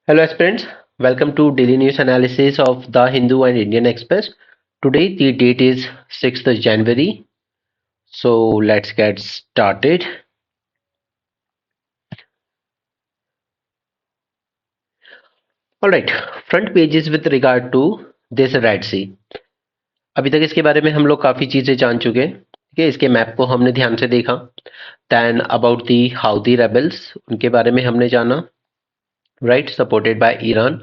Hello aspirants, welcome to daily news analysis of The Hindu and Indian Express. Today the date is 6th January. So let's get started. Alright, front pages with regard to this Red Sea. अभी तक इसके बारे में हम लोग काफ़ी चीज़ें जान चुके हैं. ठीक है, इसके मैप को हमने ध्यान से देखा. Then about the Houthi rebels, उनके बारे में हमने जाना. Right, supported by Iran.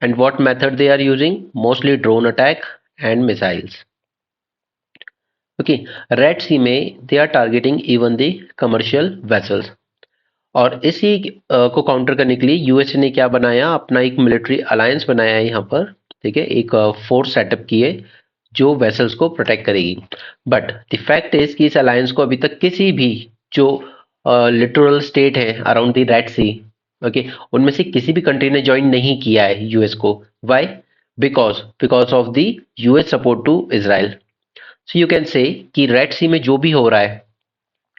And what method they are using? Mostly drone attack and missiles. Okay, red sea में they are targeting even the commercial vessels. और इसी को काउंटर करने के लिए यूएसए ने क्या बनाया, अपना एक मिलिट्री अलायंस बनाया है यहाँ पर. ठीक है, एक फोर्स सेटअप की है जो वेसल्स को प्रोटेक्ट करेगी. बट द फैक्ट इज कि इस अलायंस को अभी तक किसी भी जो लिटरल स्टेट है around the Red Sea, okay, उनमें से किसी भी कंट्री ने ज्वाइन नहीं किया है यूएस को. Why? Because of the US support to Israel. So you can say कि रेड सी में जो भी हो रहा है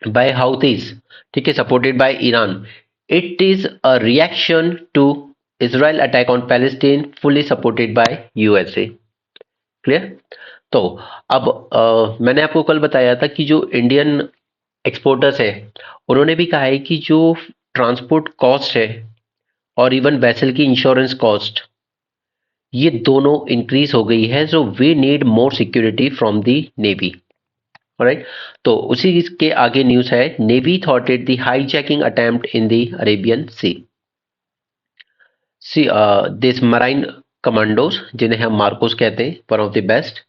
बाय हाउथीज, ठीक है, supported by Iran, it is a reaction to Israel attack on Palestine fully supported by USA. Clear? तो अब मैंने आपको कल बताया था कि जो इंडियन एक्सपोर्टर्स है उन्होंने भी कहा है कि जो ट्रांसपोर्ट कॉस्ट है और इवन वेसल की इंश्योरेंस कॉस्ट, ये दोनों इंक्रीज हो गई है. So we need more security from the navy. Right, तो उसी के आगे न्यूज है, नेवी थॉटेड the hijacking attempt in the Arabian sea. See this marine commandos, जिन्हें हम मार्कोस कहते हैं, one of the best,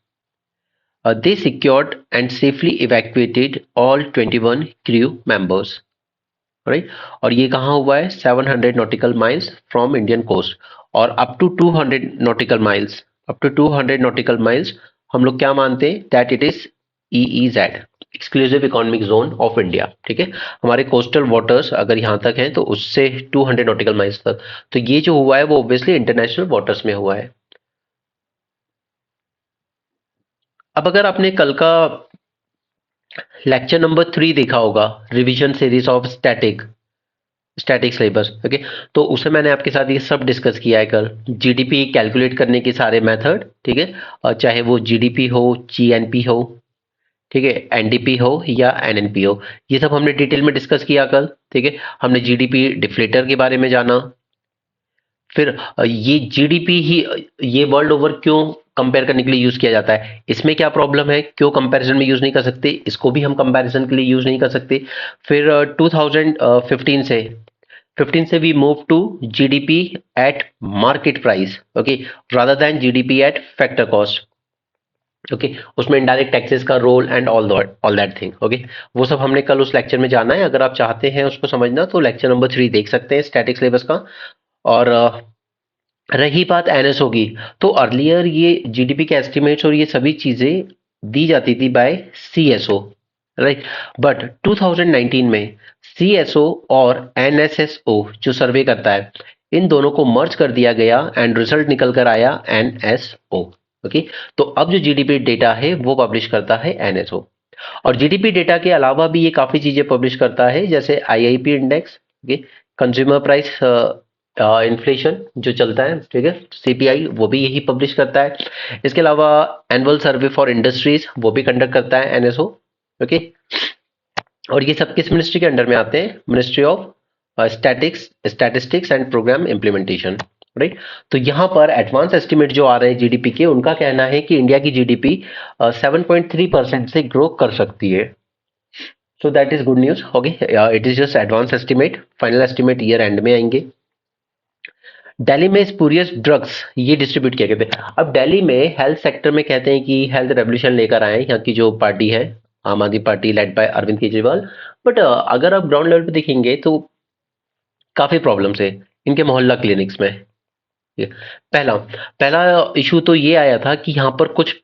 they secured and safely evacuated all 21 crew members. Right, और ये कहाँ हुआ है? 700 nautical miles from Indian coast. और अप टू 200 नॉटिकल माइल्स हम लोग क्या मानते हैं? That it is EEZ, exclusive economic zone of India. ठीक है, हमारे कोस्टल वाटर्स अगर यहाँ तक हैं तो उससे 200 नॉटिकल माइल्स तक. तो ये जो हुआ है वो ऑब्वियसली इंटरनेशनल वाटर्स में हुआ है. अब अगर आपने कल का लेक्चर नंबर 3 देखा होगा, revision series of static syllabus, okay, तो उसमें मैंने आपके साथ ये सब डिस्कस किया है कल. जीडीपी कैलकुलेट करने के सारे मेथड, ठीक है, और चाहे वो जीडीपी हो, जीएनपी हो, ठीक है, एनडीपी हो या एनएनपी हो, ये सब हमने डिटेल में डिस्कस किया कल. ठीक है, हमने जीडीपी डिफ्लेटर के बारे में जाना. फिर ये जीडीपी ही ये वर्ल्ड ओवर क्यों कंपेयर करने के लिए यूज किया जाता है, इसमें क्या प्रॉब्लम है, क्यों कंपैरिजन में यूज नहीं कर सकते, इसको भी हम कंपैरिजन के लिए यूज नहीं कर सकते. फिर 2015 से we move to GDP at market price, okay, rather than GDP at factor cost. Okay, उसमें इनडायरेक्ट टैक्सेस का role and all that thing. Okay, वो सब हमने कल उस लेक्चर में जाना है. अगर आप चाहते हैं उसको समझना तो लेक्चर नंबर 3 देख सकते हैं स्टैटिक सिलेबस का. और रही बात एनएसओ की, तो अर्लियर ये जीडीपी के एस्टिमेट्स और ये सभी चीजें दी जाती थी बाय सीएसओ. राइट, बट 2019 में सीएसओ और एनएसएसओ जो सर्वे करता है, इन दोनों को मर्ज कर दिया गया एंड रिजल्ट निकल कर आया एनएसओ. ओके, तो अब जो जीडीपी डेटा है वो पब्लिश करता है एनएसओ. और जीडीपी डेटा के अलावा भी ये काफी चीजें पब्लिश करता है, जैसे IIP index, okay, consumer price inflation जो चलता है, ठीक है, सीपीआई, वो भी यही पब्लिश करता है. इसके अलावा एनुअल सर्वे फॉर इंडस्ट्रीज वो भी कंडक्ट करता है एनएसओ. ओके, और ये सब किस मिनिस्ट्री के अंडर में आते हैं? Ministry of statistics and programme implementation. Right, तो यहाँ पर एडवांस एस्टिमेट जो आ रहे हैं जीडीपी के, उनका कहना है कि इंडिया की जीडीपी 7.3% से ग्रो कर सकती है. So that is good news. Okay, it is just advance estimate, final estimate year and में आएंगे. दिल्ली में स्पूरियस ड्रग्स ये डिस्ट्रीब्यूट किए गए थे. अब दिल्ली में हेल्थ सेक्टर में कहते हैं कि हेल्थ रेवोल्यूशन लेकर आए यहाँ की जो पार्टी है, Aam Aadmi party led by Arvind Kejriwal. But अगर आप ग्राउंड लेवल पे देखेंगे तो काफी प्रॉब्लम्स है इनके मोहल्ला क्लिनिक्स में. ये पहला पहला इशू तो ये आया था कि यहाँ पर कुछ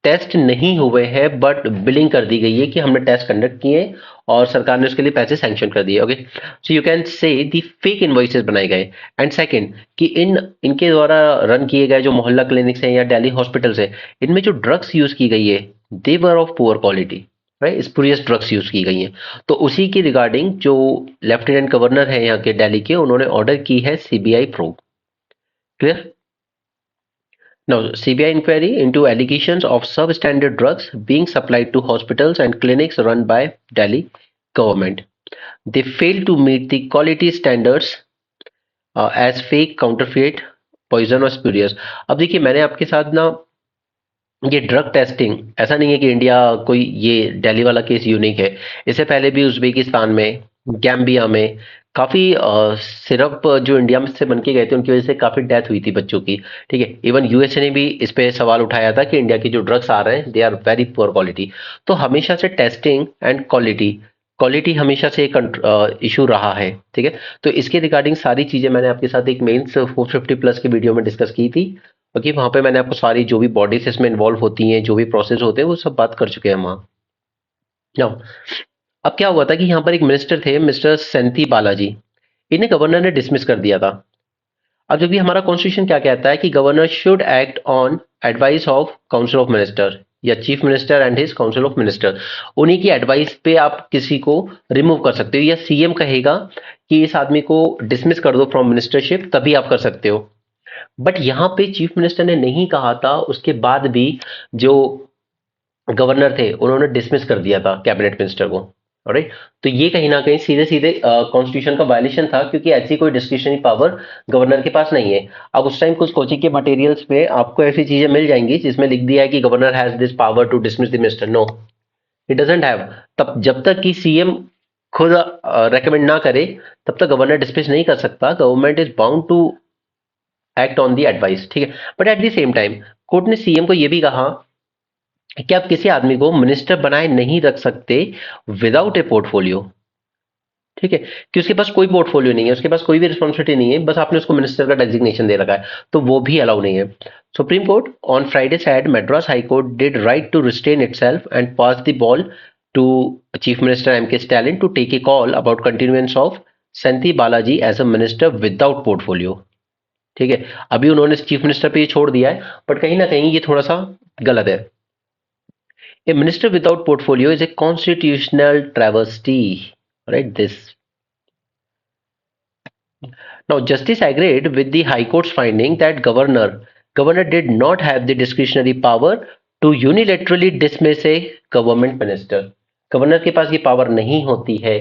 टेस्ट नहीं हुए हैं बट बिलिंग कर दी गई है कि हमने टेस्ट कंडक्ट किए और सरकार ने उसके लिए पैसे सैंक्शन कर दिए. ओके, सो यू कैन से दी फेक इनवॉइसेस बनाए गए. एंड सेकंड कि इनके द्वारा रन किए गए जो मोहल्ला क्लिनिक्स हैं या दिल्ली हॉस्पिटल्स है, इनमें जो ड्रग्स यूज की गई है they were of poor quality. Right, spurious drugs use की गई हैं. तो उसी की रिगार्डिंग जो लेफ्टिनेंट गवर्नर है यहाँ के दिल्ली के, उन्होंने ऑर्डर की है CBI probe. Clear? Now, CBI inquiry into allegations of substandard drugs being supplied to hospitals and clinics run by Delhi government. They failed to meet the quality standards as fake, counterfeit, poison और spurious. अब देखिए मैंने आपके साथ ना ये drug testing ऐसा नहीं है कि इंडिया कोई ये दिल्ली वाला केस यूनिक है। इससे पहले भी उज़्बेकिस्तान में, गैम्बिया में काफ़ी सिरप जो इंडिया में से बन के गए थे उनकी वजह से काफ़ी डेथ हुई थी बच्चों की। ठीक है, इवन यूएसए ने भी इस पे सवाल उठाया था कि इंडिया की जो ड्रग्स आ रहे हैं they are very poor quality. तो हमेशा से टेस्टिंग एंड क्वालिटी क्वालिटी हमेशा से एक इशू रहा है। ठीक है, तो इसके रिगार्डिंग सारी चीज़ें मैंने आपके साथ एक मेंस 450 प्लस के वीडियो में डिस्कस की थी। ओके, वहां पे मैंने आपको सारी जो भी बॉडीज इसमें इन्वॉल्व होती हैं, जो भी प्रोसेस होते हैं, वो सब बात कर चुके हैं हम वहाँ। नाउ अब क्या हुआ था कि यहाँ पर एक मिनिस्टर थे, मिस्टर सेंथी बालाजी। इन्हें गवर्नर ने डिसमिस कर दिया था। अब जब भी हमारा कॉन्स्टिट्यूशन क्या कहता है कि governor should act on advice of council of minister या chief minister and his council of minister, उन्हीं की एडवाइस पे आप किसी को रिमूव कर सकते हो, या सीएम कहेगा कि इस आदमी को डिसमिस कर दो फ्रॉम मिनिस्टरशिप, तभी आप कर सकते हो। बट यहाँ पे चीफ मिनिस्टर ने नहीं कहा था, उसके बाद भी जो गवर्नर थे उन्होंने डिसमिस कर दिया था कैबिनेट मिनिस्टर को। ऑलराइट, तो ये कहीं ना कहीं सीधे सीधे कॉन्स्टिट्यूशन का वायलेशन था, क्योंकि ऐसी कोई डिस्क्रिशनरी पावर गवर्नर के पास नहीं है। अब उस टाइम कुछ कोचिंग के मटेरियल्स में आपको ऐसी चीजें मिल जाएंगी जिसमें लिख दिया है कि governor has this power to dismiss the minister. No, it doesn't have. तब जब तक कि सीएम खुद रेकमेंड ना करे तब तक गवर्नर डिसमिस नहीं कर सकता। Government is bound to act on the advice. ठीक है, but at the same time court ने सीएम को यह भी कहा कि आप किसी आदमी को मिनिस्टर बनाए नहीं रख सकते विदाउट ए पोर्टफोलियो। ठीक है, कि उसके पास कोई पोर्टफोलियो नहीं है, उसके पास कोई भी रिस्पॉन्सिबिलिटी नहीं है, बस आपने उसको मिनिस्टर का डेजिग्नेशन दे रखा है, तो वो भी अलाउ नहीं है। Supreme court on Friday said Madras High Court did right to restrain itself and pass the ball to Chief Minister M.K. Stalin to take a call about continuance of Senthi Balaji as a minister without portfolio। ठीक है, अभी उन्होंने chief minister पे ये छोड़ दिया है, but कहीं ना कहीं ये थोड़ा सा गलत है। A minister without portfolio is a constitutional travesty. Right? This. Now, Justice agreed with the High Court's finding that Governor did not have the discretionary power to unilaterally dismiss a government minister. Governor के पास ये power नहीं होती है।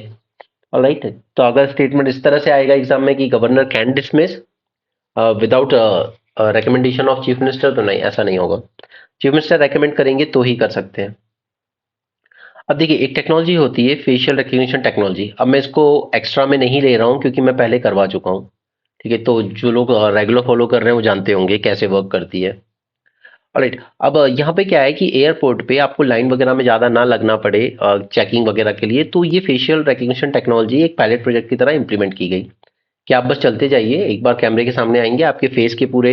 Alright, तो अगर statement इस तरह से आएगा एग्जाम में कि governor can dismiss without recommendation of chief minister, तो नहीं, ऐसा नहीं होगा। चीफ मिनिस्टर रेकमेंड करेंगे तो ही कर सकते हैं। अब देखिए एक टेक्नोलॉजी होती है फेशियल रिकग्निशन टेक्नोलॉजी। अब मैं इसको एक्स्ट्रा में नहीं ले रहा हूँ क्योंकि मैं पहले करवा चुका हूँ। ठीक है, तो जो लोग रेगुलर फॉलो कर रहे हैं वो जानते होंगे कैसे वर्क करती है। ऑलराइट, अब यहाँ पे क्या है कि एयरपोर्ट पे आपको लाइन वगैरह में ज़्यादा ना लगना पड़े चेकिंग वगैरह के लिए, तो ये फेशियल रिकग्निशन टेक्नोलॉजी एक पायलट प्रोजेक्ट की तरह इंप्लीमेंट की गई कि आप बस चलते जाइए, एक बार कैमरे के सामने आएंगे, आपके फेस के पूरे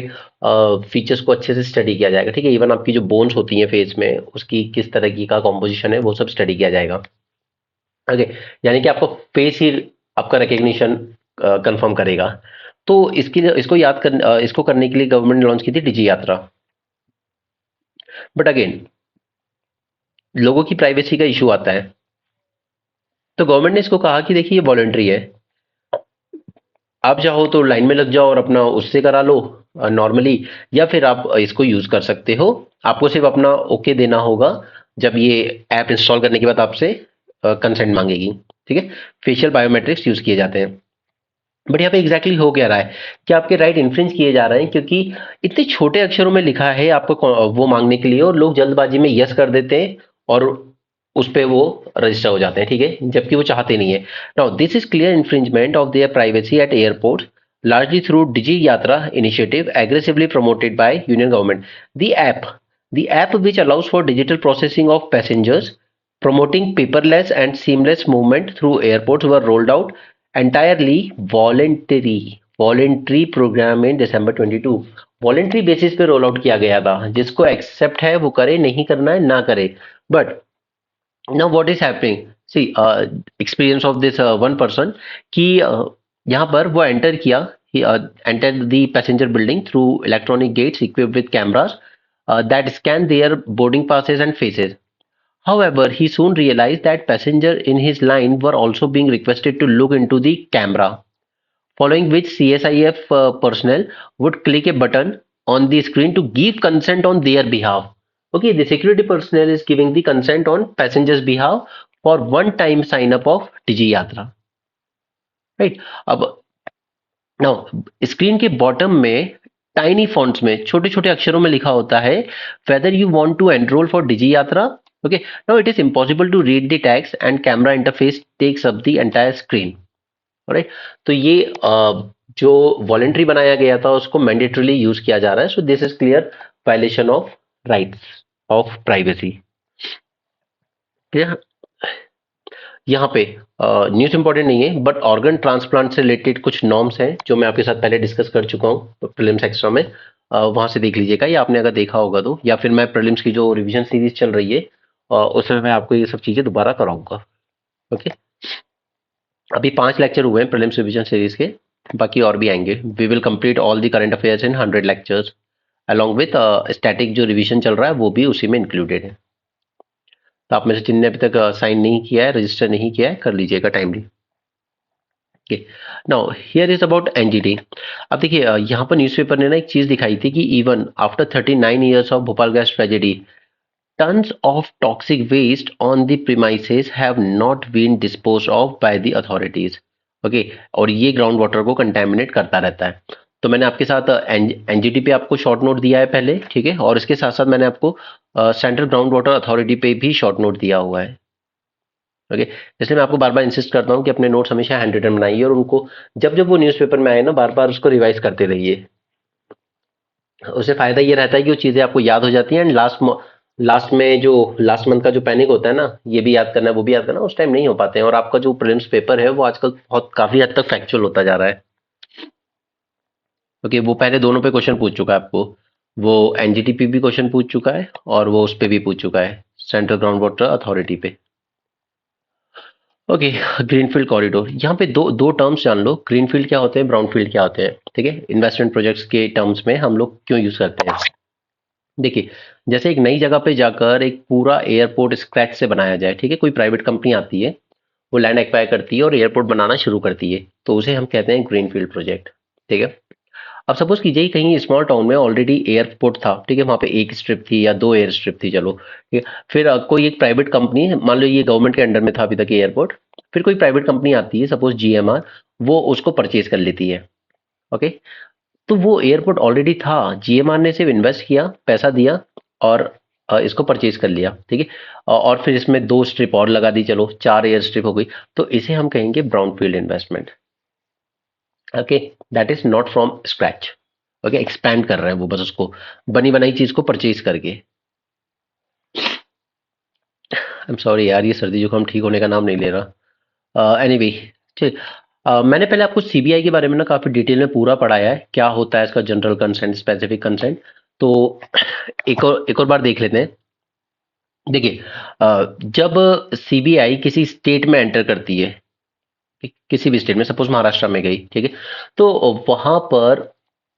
फीचर्स को अच्छे से स्टडी किया जाएगा। ठीक है, इवन आपकी जो बोन्स होती हैं फेस में उसकी किस तरह की का कॉम्पोजिशन है वो सब स्टडी किया जाएगा। ओके, यानी कि आपको फेस ही आपका रिकग्निशन कंफर्म करेगा। तो इसको करने के लिए गवर्नमेंट ने लॉन्च की थी डिजी यात्रा। बट अगेन लोगों की प्राइवेसी का इशू आता है, तो गवर्नमेंट ने इसको कहा कि देखिए ये वॉलंटरी है, आप चाहो तो लाइन में लग जाओ और अपना उससे करा लो नॉर्मली, या फिर आप इसको यूज कर सकते हो। आपको सिर्फ अपना ओके देना होगा जब ये ऐप इंस्टॉल करने के बाद आपसे कंसेंट मांगेगी। ठीक है, फेशियल बायोमेट्रिक्स यूज किए जाते हैं। बट यहाँ पे एग्जैक्टली हो क्या रहा है कि आपके राइट इन्फ्रिंज किए जा रहे हैं, क्योंकि इतने छोटे अक्षरों में लिखा है आपको वो मांगने के लिए, और लोग जल्दबाजी में यस कर देते हैं और उस पे वो रजिस्टर हो जाते हैं। ठीक है, जबकि वो चाहते नहीं है। Now this is clear infringement of their privacy eight airport largely through Digi Yatra initiative aggressively promoted by Union government. The app which allows for digital processing of passengers, promoting paperless and seamless movement through airports were rolled out entirely voluntary program in December 22। Voluntary basis पे roll out किया गया था, जिसको accept है वो करे, नहीं करना है ना करे। But now what is happening, see experience of this one person कि यहाँ पर वो एंटर किया, he entered the passenger building through electronic gates equipped with cameras that scan their boarding passes and faces. However, he soon realized that passengers in his line were also being requested to look into the camera following which CSIF personnel would click a button on the screen to give consent on their behalf. Okay, the security personnel is giving the consent on passengers behalf for one time sign up of Digi Yatra, right? अब now screen के bottom में tiny fonts में छोटे छोटे अक्षरों में लिखा होता है whether you want to enroll for Digi Yatra. Okay, now it is impossible to read the text and camera interface takes up the entire screen. Right, तो ये जो वॉलेंट्री बनाया गया था उसको मैंडेटरीली यूज किया जा रहा है. So this is clear violation of rights of privacy. यहाँ पे न्यूज इंपॉर्टेंट नहीं है बट ऑर्गन ट्रांसप्लांट से रिलेटेड कुछ नॉर्म्स हैं जो मैं आपके साथ पहले डिस्कस कर चुका हूँ प्रीलिम्स एक्स्ट्रा में. वहां से देख लीजिएगा या आपने अगर देखा होगा तो, या फिर मैं प्रीलिम्स की जो रिवीजन सीरीज चल रही है उसमें मैं आपको ये सब चीजें दोबारा कराऊंगा. ओके, अभी 5 लेक्चर हुए हैं प्रीलिम्स रिवीजन सीरीज के, बाकी और भी आएंगे. We will complete all the current affairs in 100 lectures along with static जो रिवीजन चल रहा है वो भी उसी में इंक्लूडेड है. तो आप में से जिनने अभी तक साइन नहीं किया है, रजिस्टर नहीं किया है, कर लीजिएगा timely. Okay, now here is about NGT. अब देखिए यहाँ पर न्यूज़पेपर ने ना एक चीज दिखाई थी कि even after 39 years of Bhopal gas tragedy tons of toxic waste on the premises have not been disposed of by the authorities. Okay, और ये ग्राउंड वाटर को कंटेमिनेट करता रहता है. तो मैंने आपके साथ एनजीटी पे आपको शॉर्ट नोट दिया है पहले, ठीक है, और इसके साथ साथ मैंने आपको सेंट्रल ग्राउंड वाटर अथॉरिटी पे भी शॉर्ट नोट दिया हुआ है. ओके, इसलिए मैं आपको बार बार इंसिस्ट करता हूँ कि अपने नोट्स हमेशा हैंड रिटन बनाइए और उनको जब जब वो न्यूज़पेपर में आए ना बार बार उसको रिवाइज करते रहिए. उससे फायदा ये रहता है कि वो चीज़ें आपको याद हो जाती हैं एंड लास्ट में जो लास्ट मंथ का जो पैनिक होता है ना, ये भी याद करना है वो भी याद करना, उस टाइम नहीं हो पाते हैं. और आपका जो प्रीलिम्स पेपर है वो आजकल बहुत काफी हद तक फैक्चुअल होता जा रहा है. ओके, वो पहले दोनों पे क्वेश्चन पूछ चुका है आपको, वो एनजीटी पे भी क्वेश्चन पूछ चुका है और वो उस पे भी पूछ चुका है सेंट्रल ग्राउंड वाटर अथॉरिटी पे. ओके, ग्रीनफील्ड कॉरिडोर, यहाँ पे दो टर्म्स जान लो. ग्रीनफील्ड क्या होते हैं, ब्राउनफील्ड क्या होते हैं, ठीक है. इन्वेस्टमेंट प्रोजेक्ट्स के टर्म्स में हम लोग क्यों यूज करते हैं. देखिए, जैसे एक नई जगह पे जाकर एक पूरा एयरपोर्ट स्क्रैच से बनाया जाए, ठीक है, कोई प्राइवेट कंपनी आती है, वो लैंड एक्वायर करती है और एयरपोर्ट बनाना शुरू करती है, तो उसे हम कहते हैं ग्रीनफील्ड प्रोजेक्ट, ठीक है. अब सपोज कीजिए कहीं स्मॉल टाउन में ऑलरेडी एयरपोर्ट था, ठीक है, वहां पे एक स्ट्रिप थी या 2 एयर स्ट्रिप थी, चलो ठीक है. फिर कोई एक प्राइवेट कंपनी, मान लो ये गवर्नमेंट के अंडर में था अभी तक एयरपोर्ट, फिर कोई प्राइवेट कंपनी आती है सपोज जीएमआर, वो उसको परचेज कर लेती है. ओके, तो वो एयरपोर्ट ऑलरेडी था, जीएमआर ने सिर्फ इन्वेस्ट किया, पैसा दिया और इसको परचेज कर लिया, ठीक है. और फिर इसमें 2 स्ट्रिप और लगा दी, चलो 4 एयर स्ट्रिप हो गई, तो इसे हम कहेंगे brownfield investment. Okay, that is not from scratch. Okay, expand कर रहे हैं वो बस उसको बनी बनाई चीज को परचेज करके. आई एम सॉरी यार, ये सर्दी जुकाम ठीक होने का नाम नहीं ले रहा. एनीवे, ठीक. मैंने पहले आपको सीबीआई के बारे में ना काफी डिटेल में पूरा पढ़ाया है, क्या होता है इसका जनरल कंसेंट, स्पेसिफिक कंसेंट. तो एक और बार देख लेते हैं. देखिए, जब सीबीआई किसी स्टेट में एंटर करती है, किसी भी स्टेट में, सपोज महाराष्ट्र में गई, ठीक है, तो वहां पर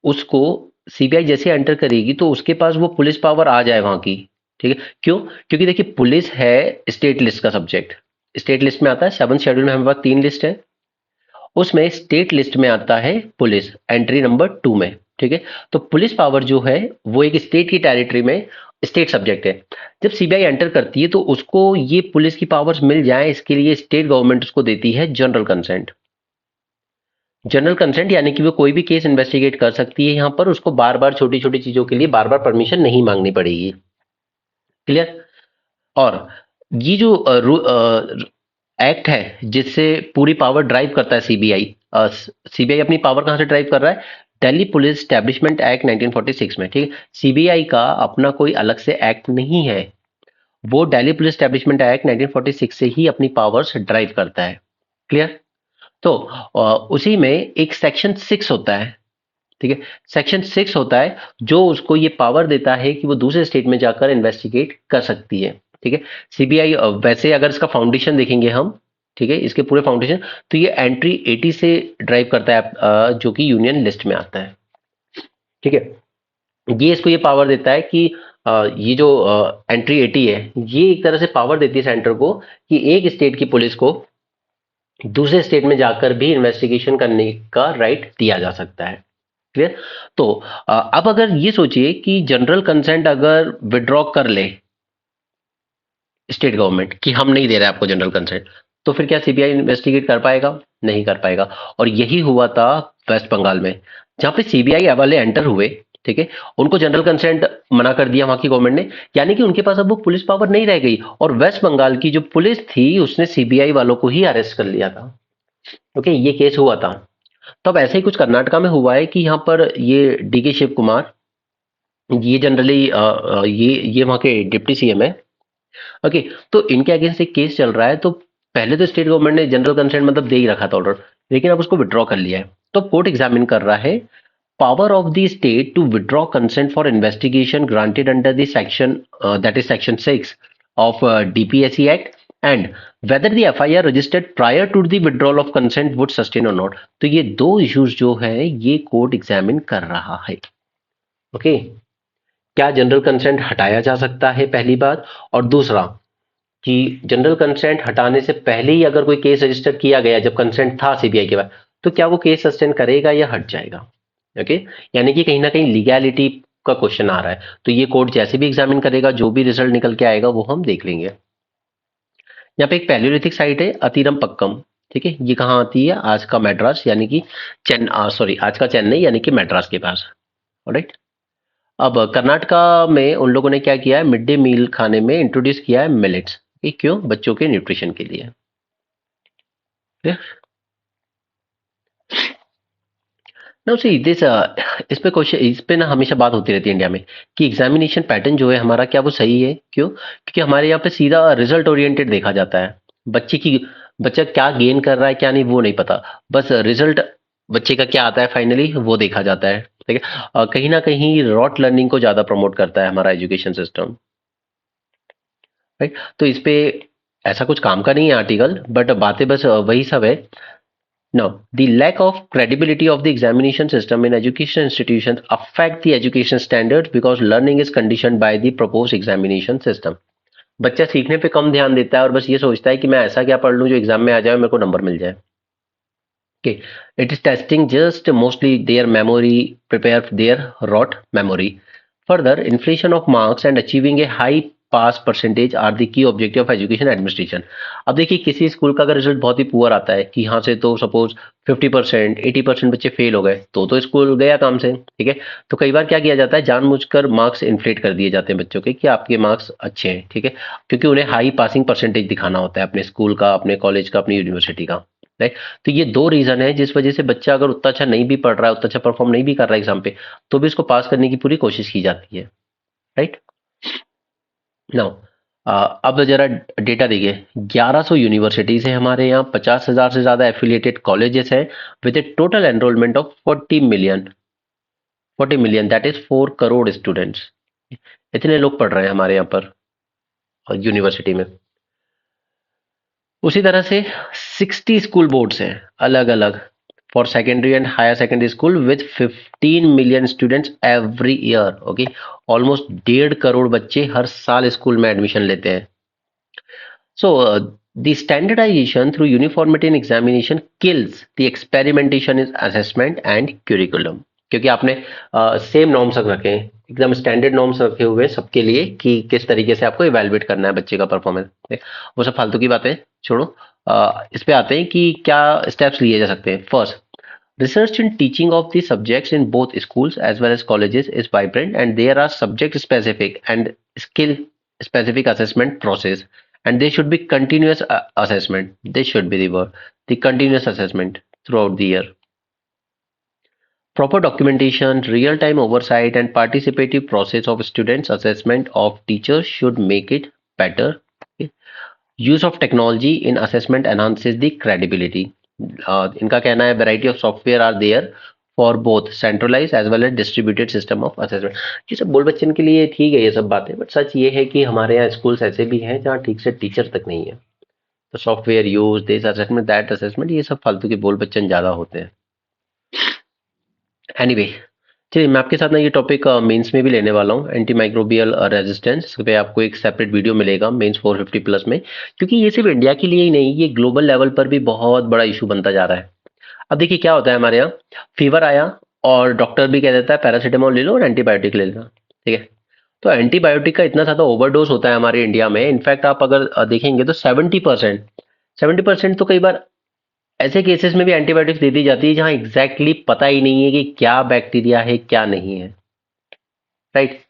उसको सीबीआई जैसे एंटर करेगी तो उसके पास वो पुलिस पावर आ जाए वहां की, ठीक है. क्यों? क्योंकि देखिए पुलिस है स्टेट लिस्ट का सब्जेक्ट. स्टेट लिस्ट में आता है 7th शेड्यूल में, हमारे पास 3 लिस्ट है, उसमें स्टेट लिस्ट में आता है पुलिस एंट्री नंबर 2 में, ठीक है. तो पुलिस पावर जो है वो एक स्टेट की टेरिटरी में स्टेट सब्जेक्ट है. जब सीबीआई एंटर करती है तो उसको ये पुलिस की पावर्स मिल जाए इसके लिए स्टेट गवर्नमेंट उसको देती है जनरल कंसेंट. जनरल कंसेंट यानी कि वो कोई भी केस इन्वेस्टिगेट कर सकती है, यहां पर उसको बार बार छोटी छोटी चीजों के लिए बार बार परमिशन नहीं मांगनी पड़ेगी. क्लियर? और ये जो एक्ट है जिससे पूरी पावर ड्राइव करता है सीबीआई, सीबीआई अपनी पावर कहां से ड्राइव कर रहा है, दिल्ली पुलिस स्टैब्लिशमेंट एक्ट 1946 में, ठीक है. सीबीआई का अपना कोई अलग से एक्ट नहीं है, वो दिल्ली पुलिस स्टैब्लिशमेंट एक्ट 1946 से ही अपनी पावर्स ड्राइव करता है. क्लियर? तो उसी में एक सेक्शन 6 होता है, ठीक है. सेक्शन 6 होता है जो उसको ये पावर देता है कि वो दूसरे स्टेट में जाकर इन्वेस्टिगेट कर सकती है, ठीक है. सीबीआई वैसे अगर इसका फाउंडेशन देखेंगे हम, ठीक है, इसके पूरे फाउंडेशन, तो ये एंट्री 80 से ड्राइव करता है जो कि यूनियन लिस्ट में आता है, ठीक है. ये इसको ये पावर देता है कि ये जो एंट्री 80 है ये एक तरह से पावर देती है सेंटर को कि एक स्टेट की पुलिस को दूसरे स्टेट में जाकर भी इन्वेस्टिगेशन करने का राइट दिया जा सकता है। क्लियर? तो अब अगर ये सोचिए कि जनरल कंसेंट अगर विड्रॉ कर ले स्टेट गवर्नमेंट कि हम नहीं दे रहे आपको जनरल कंसेंट, तो फिर क्या सीबीआई इन्वेस्टिगेट कर पाएगा? नहीं कर पाएगा। और यही हुआ था वेस्ट बंगाल में, जहां पे सीबीआई वाले एंटर हुए, ठीक है, उनको जनरल कंसेंट मना कर दिया वहां की गवर्नमेंट ने, यानी कि उनके पास अब वो पुलिस पावर नहीं रह गई, और वेस्ट बंगाल की जो पुलिस थी उसने सीबीआई वालों को ही अरेस्ट कर लिया था। ओके, ये केस हुआ था। तब ऐसे ही कुछ कर्नाटका में हुआ है कि यहाँ पर ये डीके शिव कुमार, ये जनरली ये वहाँ के डिप्टी सीएम है। ओके, तो इनके अगेंस्ट एक केस चल रहा है। तो पहले तो स्टेट गवर्नमेंट ने जनरल कंसेंट मतलब दे ही रखा था ऑर्डर, लेकिन अब उसको विड्रॉ कर लिया है। तो कोर्ट एग्जामिन कर रहा है power of the state to withdraw consent for investigation granted under the section, that is section 6 of DPSC act, and whether the FIR registered prior to the withdrawal of consent would sustain और not. तो ये दो issues जो है ये court examine कर रहा है। ओके, क्या जनरल कंसेंट हटाया जा सकता है, पहली बात। और दूसरा कि जनरल कंसेंट हटाने से पहले ही अगर कोई केस रजिस्टर किया गया जब कंसेंट था सीबीआई के पास, तो क्या वो केस सस्टेन करेगा या हट जाएगा? ओके, यानी कि कहीं ना कहीं लीगैलिटी का क्वेश्चन आ रहा है। तो ये कोर्ट जैसे भी एग्जामिन करेगा, जो भी रिजल्ट निकल के आएगा वो हम देख लेंगे। यहाँ पे एक पैलियोलिथिक साइट है अतीरम पक्कम, ठीक है, ये कहाँ आती है? आज का मैड्रास, यानी कि सॉरी, आज का चेन्नई यानी कि मैड्रास के पास। ऑलराइट। अब कर्नाटका में उन लोगों ने क्या किया है, मिड डे मील खाने में इंट्रोड्यूस किया है मिलेट्स। ये क्यों? बच्चों के न्यूट्रिशन के लिए। नो सी दिस, इस पे क्वेश्चन, इस पे ना हमेशा बात होती रहती है इंडिया में कि एग्जामिनेशन पैटर्न जो है हमारा, क्या वो सही है? क्यों? क्योंकि हमारे यहाँ पे सीधा रिजल्ट ओरिएंटेड देखा जाता है। बच्चे की बच्चा क्या गेन कर रहा है क्या नहीं वो नहीं पता, बस रिजल्ट बच्चे का क्या आता है फाइनली वो देखा जाता है। ठीक है, कहीं ना कहीं रॉट लर्निंग को ज्यादा प्रमोट करता है हमारा एजुकेशन सिस्टम। राइट, तो इस पे ऐसा कुछ काम का नहीं है आर्टिकल, बट बातें बस वही सब है। Now, the lack of credibility of the examination system in education institutions affect the education standards because learning is conditioned by the proposed examination system. बच्चा सीखने पे कम ध्यान देता है और बस ये सोचता है कि मैं ऐसा क्या पढ़ लूं जो एग्जाम में आ जाए, मेरे को नंबर मिल जाए। Okay, it is testing just mostly their memory, prepare their rote memory. Further, inflation of marks and achieving a high pass percentage are the key objective of education administration. अब देखिए, किसी school का अगर result बहुत ही poor आता है कि यहाँ से तो सपोज 50% 80% बच्चे फेल हो गए, तो स्कूल गया काम से। ठीक है, तो कई बार क्या किया जाता है, जानबूझकर मार्क्स इन्फ्लेट कर दिए जाते हैं बच्चों के कि आपके मार्क्स अच्छे हैं। ठीक है, क्योंकि उन्हें हाई पासिंग परसेंटेज दिखाना होता है अपने स्कूल का, अपने कॉलेज का, अपनी यूनिवर्सिटी का। राइट, तो ये दो रीजन है जिस वजह से बच्चा अगर उतना अच्छा नहीं भी पढ़ रहा है, उतना अच्छा परफॉर्म नहीं भी कर रहा है एग्जाम पे, तो भी इसको पास करने की पूरी कोशिश की जाती है। राइट, नाउ अब जरा डेटा देखिए। 1100 यूनिवर्सिटीज है हमारे यहाँ, 50,000 से ज्यादा एफिलिएटेड कॉलेजेस हैं, with A total enrolment of 40 million, that is 4 crore students. इतने लोग पढ़ रहे हैं हमारे यहाँ पर यूनिवर्सिटी में। उसी तरह से 60 स्कूल बोर्ड्स हैं अलग अलग for secondary and higher secondary school with 15 million students every year. Okay, almost 1.5 crore बच्चे हर साल स्कूल में एडमिशन लेते हैं। So, the standardization through uniformity in examination kills the experimentation in assessment and curriculum. क्योंकि आपने सेम नॉर्म्स रखे हैं, एकदम स्टैंडर्ड नॉर्म्स रखे हुए सबके लिए कि किस तरीके से आपको इवेलुएट करना है बच्चे का परफॉर्मेंस। वो सब फालतू की बातें छोड़ो, इस पे आते हैं कि क्या स्टेप्स लिए जा सकते हैं। First, research in teaching of the subjects in both schools as well as colleges is vibrant, and there are subject specific and skill specific assessment process, and they should be continuous assessment. This should be the word, the continuous assessment throughout the year. Proper documentation, real time oversight, and participative process of students assessment of teachers should make it better. Okay. Use of technology in assessment enhances the credibility. इनका कहना है variety of software are there for both centralized as well as distributed system of assessment. ये सब बोल बच्चन के लिए ठीक है ये सब बातें, बट सच ये है कि हमारे यहाँ स्कूल्स ऐसे भी हैं जहाँ ठीक से टीचर तक नहीं है। तो software use, this assessment, that assessment, ये सब फालतू के बोल बच्चन ज्यादा होते हैं। एनीवे, चलिए मैं आपके साथ ना ये टॉपिक मेंस में भी लेने वाला हूँ, एंटी माइक्रोबियल रेजिस्टेंस। इस पे आपको एक सेपरेट वीडियो मिलेगा मेंस 450 प्लस में, क्योंकि ये सिर्फ इंडिया के लिए ही नहीं, ये ग्लोबल लेवल पर भी बहुत बड़ा इशू बनता जा रहा है। अब देखिए क्या होता है हमारे यहाँ, फीवर आया और डॉक्टर भी कह देता है पैरासीटामोल ले लो और एंटीबायोटिक ले लेना, ठीक है। तो एंटीबायोटिक का इतना ज़्यादा ओवरडोज होता है हमारे इंडिया में, इनफैक्ट आप अगर देखेंगे तो 70% तो कई बार ऐसे केसेस में भी एंटीबायोटिक्स दे दी जाती है जहां एग्जैक्टली पता ही नहीं है कि क्या बैक्टीरिया है क्या नहीं है, राइट।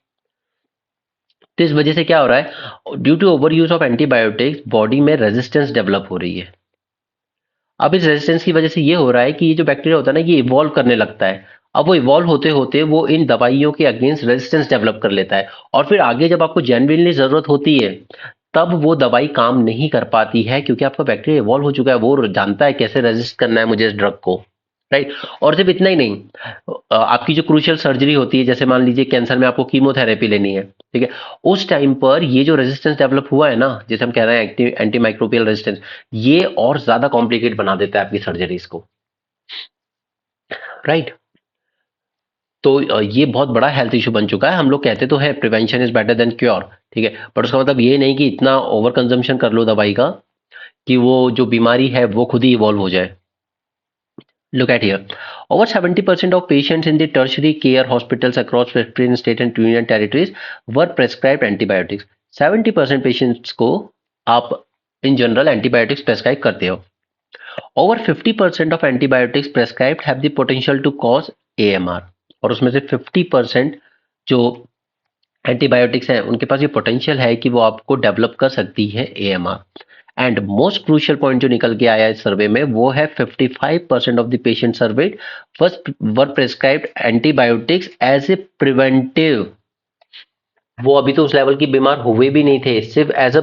तो इस वजह से क्या हो रहा है, due to over use of antibiotics body में रेजिस्टेंस डेवलप हो रही है। अब इस रेजिस्टेंस की वजह से ये हो रहा है कि ये जो बैक्टीरिया होता है ना, ये इवॉल्व करने लगता है। अब वो इवॉल्व होते होते वो इन दवाइयों के अगेंस्ट रेजिस्टेंस डेवलप कर लेता है, और फिर आगे जब आपको जेन्युइनली जरूरत होती है तब वो दवाई काम नहीं कर पाती है, क्योंकि आपका बैक्टीरिया इवॉल्व हो चुका है, वो जानता है कैसे रेजिस्ट करना है मुझे इस ड्रग को, राइट। और सिर्फ इतना ही नहीं, आपकी जो क्रूशियल सर्जरी होती है, जैसे मान लीजिए कैंसर में आपको कीमोथेरेपी लेनी है, ठीक है। उस टाइम पर ये जो रेजिस्टेंस डेवलप हुआ है ना, जैसे हम कह रहे हैं एंटी माइक्रोबियल रेजिस्टेंस, ये और ज्यादा कॉम्प्लिकेट बना देता है आपकी सर्जरीज को, राइट। तो ये बहुत बड़ा हेल्थ इशू बन चुका है। हम लोग कहते तो है prevention is better than cure, ठीक है, बट उसका मतलब ये नहीं कि इतना ओवर कंजम्पशन कर लो दवाई का कि वो जो बीमारी है वो खुद ही इवॉल्व हो जाए। Look at here. Over 70% of patients in the tertiary care hospitals across 15 state and union territories were prescribed antibiotics. 70% patients को आप in general antibiotics prescribe करते हो. Over 50% of antibiotics prescribed have the potential to cause AMR. और उसमें से 50% जो antibiotics हैं उनके पास ये पोटेंशियल है कि वो आपको डेवलप कर सकती है AMR। And most crucial point जो निकल के आया इस सर्वे में वो है 55% of the patient served were prescribed antibiotics as a preventive. वो अभी तो उस लेवल की बीमार हुए भी नहीं थे, सिर्फ एज अ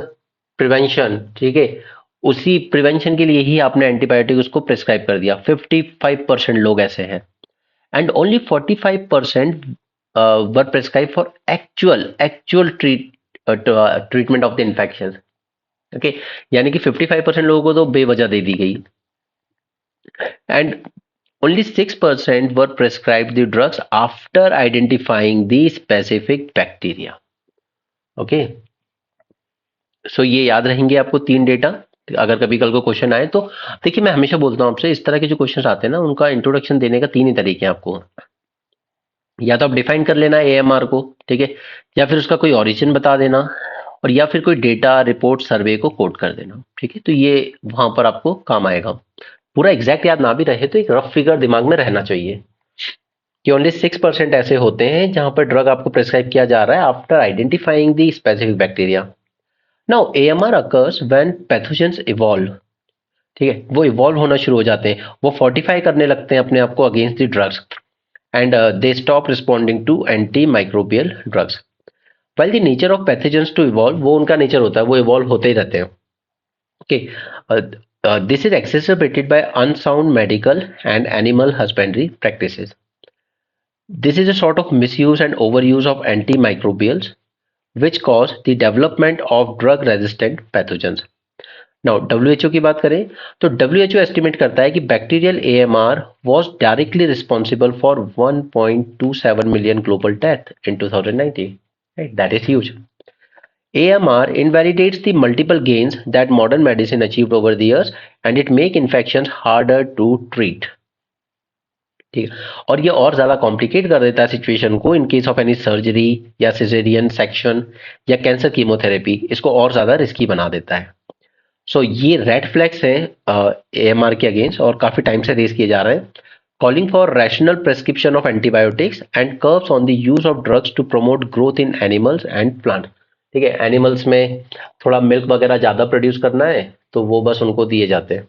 प्रिवेंशन, ठीक है। उसी प्रिवेंशन के लिए ही आपने एंटीबायोटिक उसको प्रिस्क्राइब कर दिया। 55% लोग ऐसे हैं, and only 45% were prescribe for actual treatment of the infection, okay. यानी कि 55% लोगों को तो बेवजह दे दी गई, and only 6% were prescribed the drugs after identifying the specific bacteria, okay। सो ये याद रहेंगे आपको तीन डेटा, अगर कभी कल को क्वेश्चन आए तो। देखिए मैं हमेशा बोलता हूँ आपसे, इस तरह के जो क्वेश्चन आते हैं ना उनका इंट्रोडक्शन देने का तीन ही तरीके हैं आपको। या तो आप डिफाइन कर लेना AMR को, ठीक है, या फिर उसका कोई ओरिजिन बता देना, और या फिर कोई डेटा रिपोर्ट सर्वे को कोट कर देना, ठीक है। तो ये वहां पर आपको काम आएगा। पूरा एग्जैक्ट याद ना भी रहे तो एक रफ फिगर दिमाग में रहना चाहिए कि ओनली 6% ऐसे होते हैं जहां पर ड्रग आपको प्रिस्क्राइब किया जा रहा है after identifying the specific bacteria. Now AMR occurs when pathogens evolve, ठीक है, वो इवॉल्व होना शुरू हो जाते हैं, वो फोर्टिफाई करने लगते हैं अपने आप को against the drugs, and they stop responding to antimicrobial drugs. Well the nature of pathogens to evolve, वो उनका नेचर होता है, वो इवॉल्व होते ही रहते हैं, okay. This is exacerbated by unsound medical and animal husbandry practices. This is a sort of misuse and overuse of antimicrobials which cause the development of drug resistant pathogens. Now WHO की बात करें तो WHO estimate करता है कि bacterial AMR was directly responsible for 1.27 million global death in 2019. Right? That is huge. AMR invalidates the multiple gains that modern medicine achieved over the years, and it make infections harder to treat. ठीक है, और ये और ज्यादा complicate कर देता है situation को in case of any surgery या सिजेरियन सेक्शन या कैंसर कीमोथेरेपी, इसको और ज्यादा रिस्की बना देता है। सो ये रेड फ्लैग्स हैं AMR के अगेंस्ट, और काफी टाइम से रेज किए जा रहे हैं। Calling for rational prescription of antibiotics and curbs on the use of drugs to promote growth in animals and plant, ठीक है। एनिमल्स में थोड़ा मिल्क वगैरह ज्यादा प्रोड्यूस करना है तो वो बस उनको दिए जाते हैं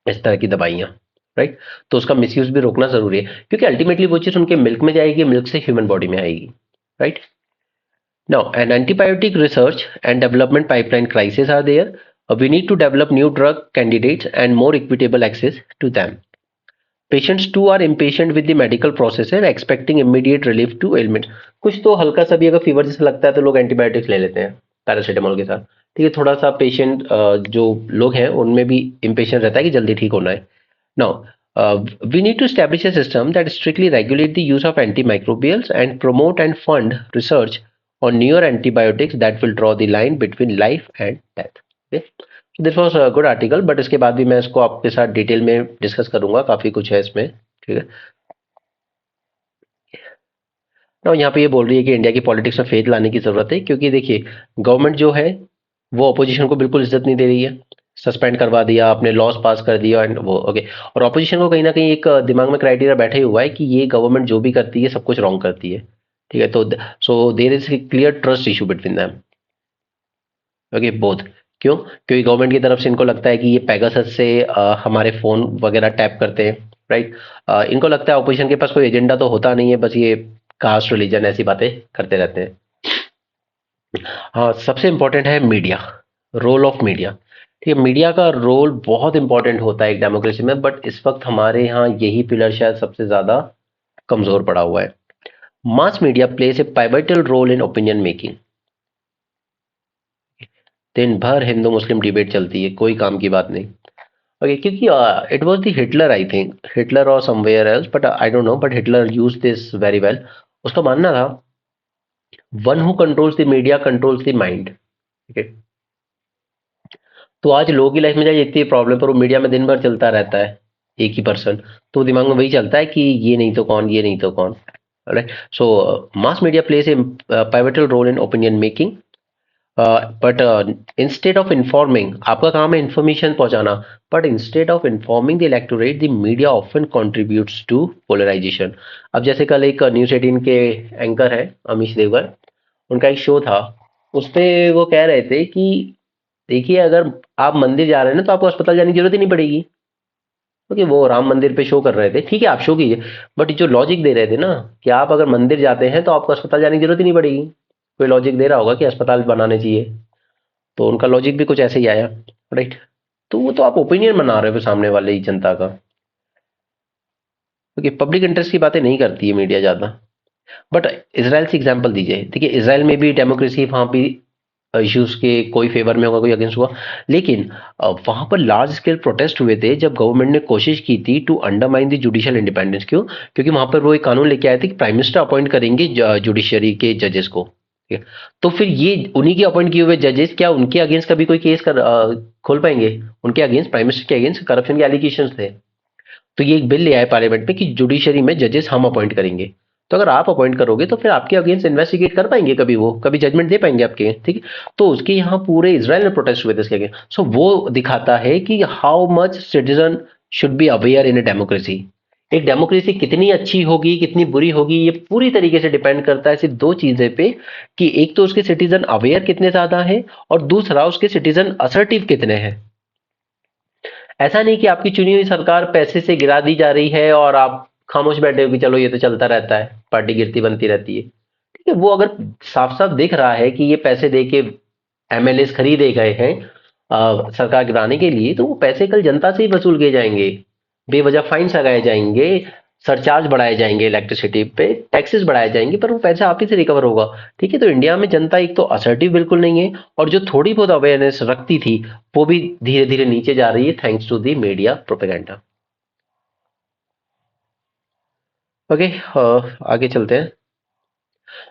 इस तरह की दवाइयाँ, राइट। तो उसका मिसयूज भी रोकना जरूरी है, क्योंकि अल्टीमेटली वो चीज उनके मिल्क में जाएगी, मिल्क से ह्यूमन बॉडी में आएगी, right. Now an antibiotic research and development pipeline crisis are there. We need to develop new drug candidates and more equitable access to them. Patients too are impatient with the medical process and expecting immediate relief to ailment. कुछ तो हल्का सा भी अगर fever जैसा लगता है तो लोग एंटीबायोटिक्स ले लेते हैं पैरासीटामोल के साथ, ठीक है। थोड़ा सा पेशेंट जो लोग हैं उनमें भी इम्पेशेंट रहता है कि जल्दी ठीक होना है। Now We need to establish a system that strictly regulate the use of antimicrobials and promote and fund research on newer antibiotics that will draw the line between life and death. Okay? So this was a good article, but इसके बाद भी मैं इसको आपके साथ detail में discuss करूंगा, काफी कुछ है इसमें, ठीक है। ना यहाँ पे ये बोल रही है कि इंडिया की पॉलिटिक्स में फेथ लाने की जरूरत है, क्योंकि देखिए गवर्नमेंट जो है वो अपोजिशन को बिल्कुल इज्जत नहीं दे रही है, सस्पेंड करवा दिया, अपने लॉस पास कर दिया एंड वो ओके। और ऑपोजिशन को कहीं ना कहीं एक दिमाग में क्राइटेरिया बैठा ही हुआ है कि ये गवर्नमेंट जो भी करती है सब कुछ रॉन्ग करती है, ठीक है। तो so there is clear trust issue between them, okay both. क्यों? क्योंकि गवर्नमेंट की तरफ से इनको लगता है कि ये पेगासस से हमारे फोन वगैरह टैप करते हैं, राइट। इनको लगता है ऑपोजिशन के पास कोई एजेंडा तो होता नहीं है, बस ये कास्ट रिलीजन ऐसी बातें करते रहते हैं। हाँ, सबसे इंपॉर्टेंट है मीडिया, रोल ऑफ मीडिया, ठीक है। मीडिया का रोल बहुत इंपॉर्टेंट होता है एक डेमोक्रेसी में, बट इस वक्त हमारे यहाँ यही पिलर शायद सबसे ज्यादा कमजोर पड़ा हुआ है। Mass media plays a pivotal role in opinion making. दिन भर हिंदू मुस्लिम डिबेट चलती है, कोई काम की बात नहीं, ओके। क्योंकि it was the Hitler, I think Hitler और somewhere else, but I don't know, but Hitler use this very well. उसका मानना था one who controls the media controls the mind, ठीक है। तो आज लोगों की लाइफ में जाए इतनी प्रॉब्लम, पर वो मीडिया में दिन भर चलता रहता है एक ही पर्सन, तो दिमाग में वही चलता है कि ये नहीं तो कौन, ये नहीं तो कौन, right. So mass media plays a pivotal role in opinion making, but instead of informing, आपका काम है इन्फॉर्मेशन पहुंचाना, but instead of informing the electorate the media often contributes to polarisation. अब जैसे कल एक न्यूज 18 के एंकर है अमीश देवगन, उनका एक शो था, उसपे वो कह रहे थे कि देखिए अगर आप मंदिर जा रहे हैं ना तो आपको अस्पताल जाने की जरूरत ही नहीं पड़ेगी, क्योंकि वो राम मंदिर पे शो कर रहे थे, ठीक है आप शो कीजिए, बट जो लॉजिक दे रहे थे ना कि आप अगर मंदिर जाते हैं तो आपको अस्पताल जाने की जरूरत ही नहीं पड़ेगी, कोई लॉजिक दे रहा होगा कि अस्पताल बनाने चाहिए, तो उनका लॉजिक भी कुछ ऐसे ही आया, राइट। तो वो तो आप ओपिनियन बना रहे हो सामने वाले ही जनता का, क्योंकि पब्लिक इंटरेस्ट की बातें नहीं करती है मीडिया ज्यादा। बट इसराइल से एग्जाम्पल दीजिए, देखिए इसराइल में भी डेमोक्रेसी, वहां भी इश्यूज के कोई फेवर में होगा कोई अगेंस्ट हुआ, लेकिन वहां पर लार्ज स्केल प्रोटेस्ट हुए थे जब गवर्नमेंट ने कोशिश की थी to undermine the judicial independence. क्यों? क्योंकि वहां पर वो एक कानून लेके आए थे कि प्राइम मिनिस्टर अपॉइंट करेंगे जुडिशरी के जजेस को, ठीक है। तो फिर ये उन्हीं के अपॉइंट किए हुए जजेस क्या उनके अगेंस्ट कभी कोई केस खोल पाएंगे? उनके अगेंस्ट, प्राइम मिनिस्टर के अगेंस्ट करप्शन के एलिगेशन थे, तो ये एक बिल ले आए पार्लियामेंट में कि जुडिशरी में जजेस हम अपॉइंट करेंगे। तो अगर आप अपॉइंट करोगे तो फिर आपके अगेंस्ट इन्वेस्टिगेट कर पाएंगे, कभी वो कभी जजमेंट दे पाएंगे आपके, ठीक है। तो उसके यहाँ पूरे इसराइल में प्रोटेस्ट हुए थे इसके अगेंस्ट। सो वो दिखाता है कि how much citizen should be aware in a democracy. एक डेमोक्रेसी कितनी अच्छी होगी कितनी बुरी होगी ये पूरी तरीके से डिपेंड करता है सिर्फ दो चीजें पे, कि एक तो उसके सिटीजन अवेयर कितने ज्यादा है, और दूसरा उसके सिटीजन असर्टिव कितने हैं। ऐसा नहीं कि आपकी चुनी हुई सरकार पैसे से गिरा दी जा रही है और आप खामोश बैठे हो कि चलो ये तो चलता रहता है, पार्टी गिरती बनती रहती है, ठीक है। वो अगर साफ साफ दिख रहा है कि ये पैसे दे के एमएलए खरीदे गए हैं सरकार गिराने के लिए, तो वो पैसे कल जनता से ही वसूल किए जाएंगे, बेवजह फाइन लगाए जाएंगे, सरचार्ज बढ़ाए जाएंगे, इलेक्ट्रिसिटी पे टैक्सेस बढ़ाए जाएंगे, पर वो पैसा आप ही से रिकवर होगा, ठीक है। तो इंडिया में जनता एक तो असर्टिव बिल्कुल नहीं है, और जो थोड़ी बहुत अवेयरनेस रखती थी वो भी धीरे धीरे नीचे जा रही है thanks to the media propaganda. Okay, आगे चलते हैं।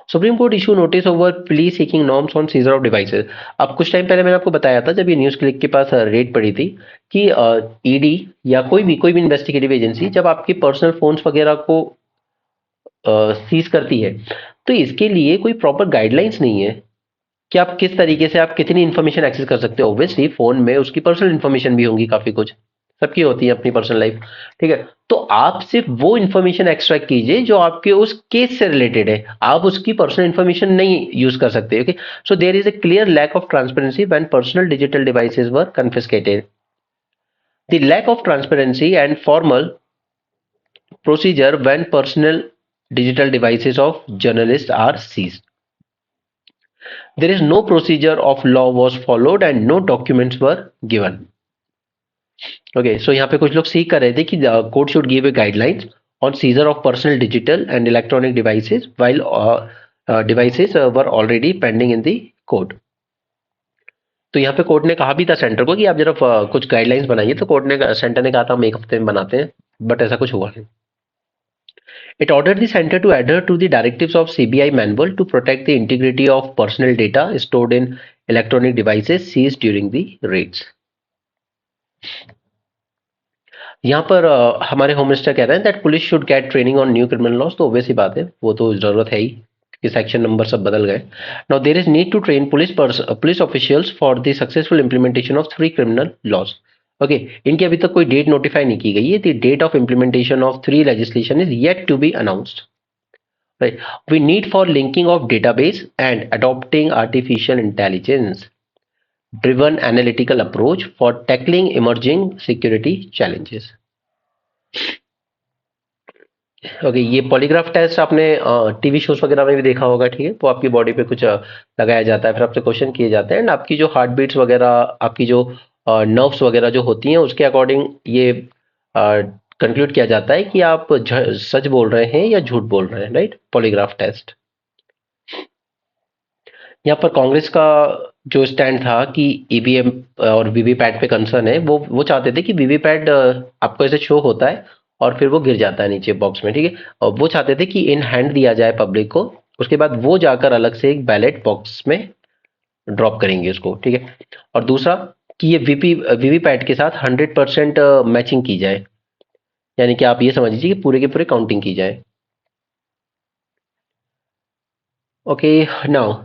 Supreme court issue notice over plea seeking norms on seizure of devices. अब कुछ टाइम पहले मैंने आपको बताया था जब ये न्यूज क्लिक के पास रेड पड़ी थी कि ईडी या कोई भी इन्वेस्टिगेटिव एजेंसी जब आपके पर्सनल फोन्स वगैरह को सीज करती है, तो इसके लिए कोई प्रॉपर गाइडलाइंस नहीं है कि आप किस तरीके से आप कितनी इन्फॉर्मेशन एक्सेस कर सकते हो। ऑब्वियसली फोन में उसकी पर्सनल इन्फॉर्मेशन भी होंगी, काफी कुछ सबकी होती है अपनी पर्सनल लाइफ, ठीक है। तो आप सिर्फ वो इन्फॉर्मेशन एक्सट्रैक्ट कीजिए जो आपके उस केस से रिलेटेड है, आप उसकी पर्सनल इन्फॉर्मेशन नहीं यूज कर सकते, okay. So there is a clear lack of transparency when personal digital devices were confiscated. The lack of transparency and formal procedure when personal digital devices of journalists are seized. There is no procedure of law was followed and no documents were given. Okay, so यहाँ पे कुछ लोग सीख कर रहे थे कि court should give a guidelines on seizure of personal digital and electronic devices while devices were already pending in the court. तो यहाँ पे कोर्ट ने कहा भी था सेंटर को कि आप जरा कुछ गाइडलाइंस बनाइए, तो कोर्ट ने सेंटर ने कहा था हम एक हफ्ते में बनाते हैं, बट ऐसा कुछ हुआ नहीं. It ordered the center to adhere to the directives of CBI manual to protect the integrity of personal data stored in electronic devices seized during the raids. यहाँ पर हमारे होम मिनिस्टर कह रहे हैं that police should get training on new criminal laws. तो obvious ही बात है, वो तो जरूरत है ही कि सेक्शन नंबर सब बदल गए. Now there is need to train police officials for the successful implementation of 3 criminal laws. Okay, इनकी अभी तक कोई डेट नोटिफाई नहीं की गई है. The date of implementation of 3 legislation is yet to be announced. Right. We need for linking of database and adopting artificial intelligence driven analytical approach for tackling emerging security challenges. Okay, ये polygraph test आपने TV shows वगैरह में भी देखा होगा. ठीक है, तो आपकी बॉडी पे कुछ लगाया जाता है, फिर आपसे क्वेश्चन किए जाते हैं एंड आपकी जो हार्ट बीट्स वगैरह, आपकी जो नर्व्स वगैरह जो होती हैं उसके अकॉर्डिंग ये कंक्लूड किया जाता है कि आप सच बोल रहे हैं या झूठ बोल रहे हैं. Right, polygraph test. यहाँ पर कांग्रेस का जो स्टैंड था कि ईवीएम और वीवीपैट पे कंसर्न है, वो चाहते थे कि वीवीपैट आपको ऐसे शो होता है और फिर वो गिर जाता है नीचे बॉक्स में. ठीक है, और वो चाहते थे कि इन हैंड दिया जाए पब्लिक को, उसके बाद वो जाकर अलग से एक बैलेट बॉक्स में ड्रॉप करेंगे उसको. ठीक है, और दूसरा कि ये वीवीपैट के साथ 100% मैचिंग की जाए, यानी कि आप ये समझ लीजिए कि पूरे के पूरे काउंटिंग की जाए. ओके, नाउ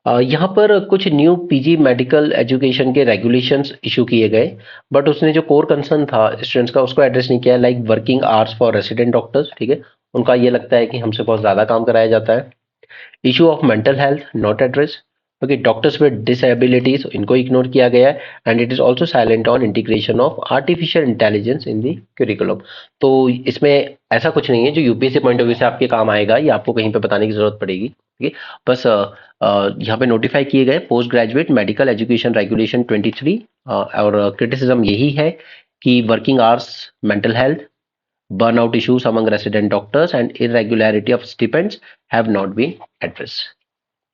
यहाँ पर कुछ न्यू पीजी मेडिकल एजुकेशन के रेगुलेशंस इशू किए गए, बट उसने जो कोर कंसर्न था स्टूडेंट्स का उसको एड्रेस नहीं किया, like working hours for resident doctors. ठीक है, उनका ये लगता है कि हमसे बहुत ज़्यादा काम कराया जाता है. Issue of mental health not address. Okay, doctors with disabilities इनको इग्नोर किया गया है and it is also silent on integration of artificial intelligence in the curriculum. तो इसमें ऐसा कुछ नहीं है जो यूपीएससी पॉइंट ऑफ व्यू से आपके काम आएगा या आपको कहीं पे बताने की जरूरत पड़ेगी. ठीक है, बस यहाँ पे नोटिफाई किए गए post graduate medical education regulation 23 और क्रिटिसिज्म यही है कि working hours, mental health, burnout issues among resident doctors and irregularity of stipends have not been addressed,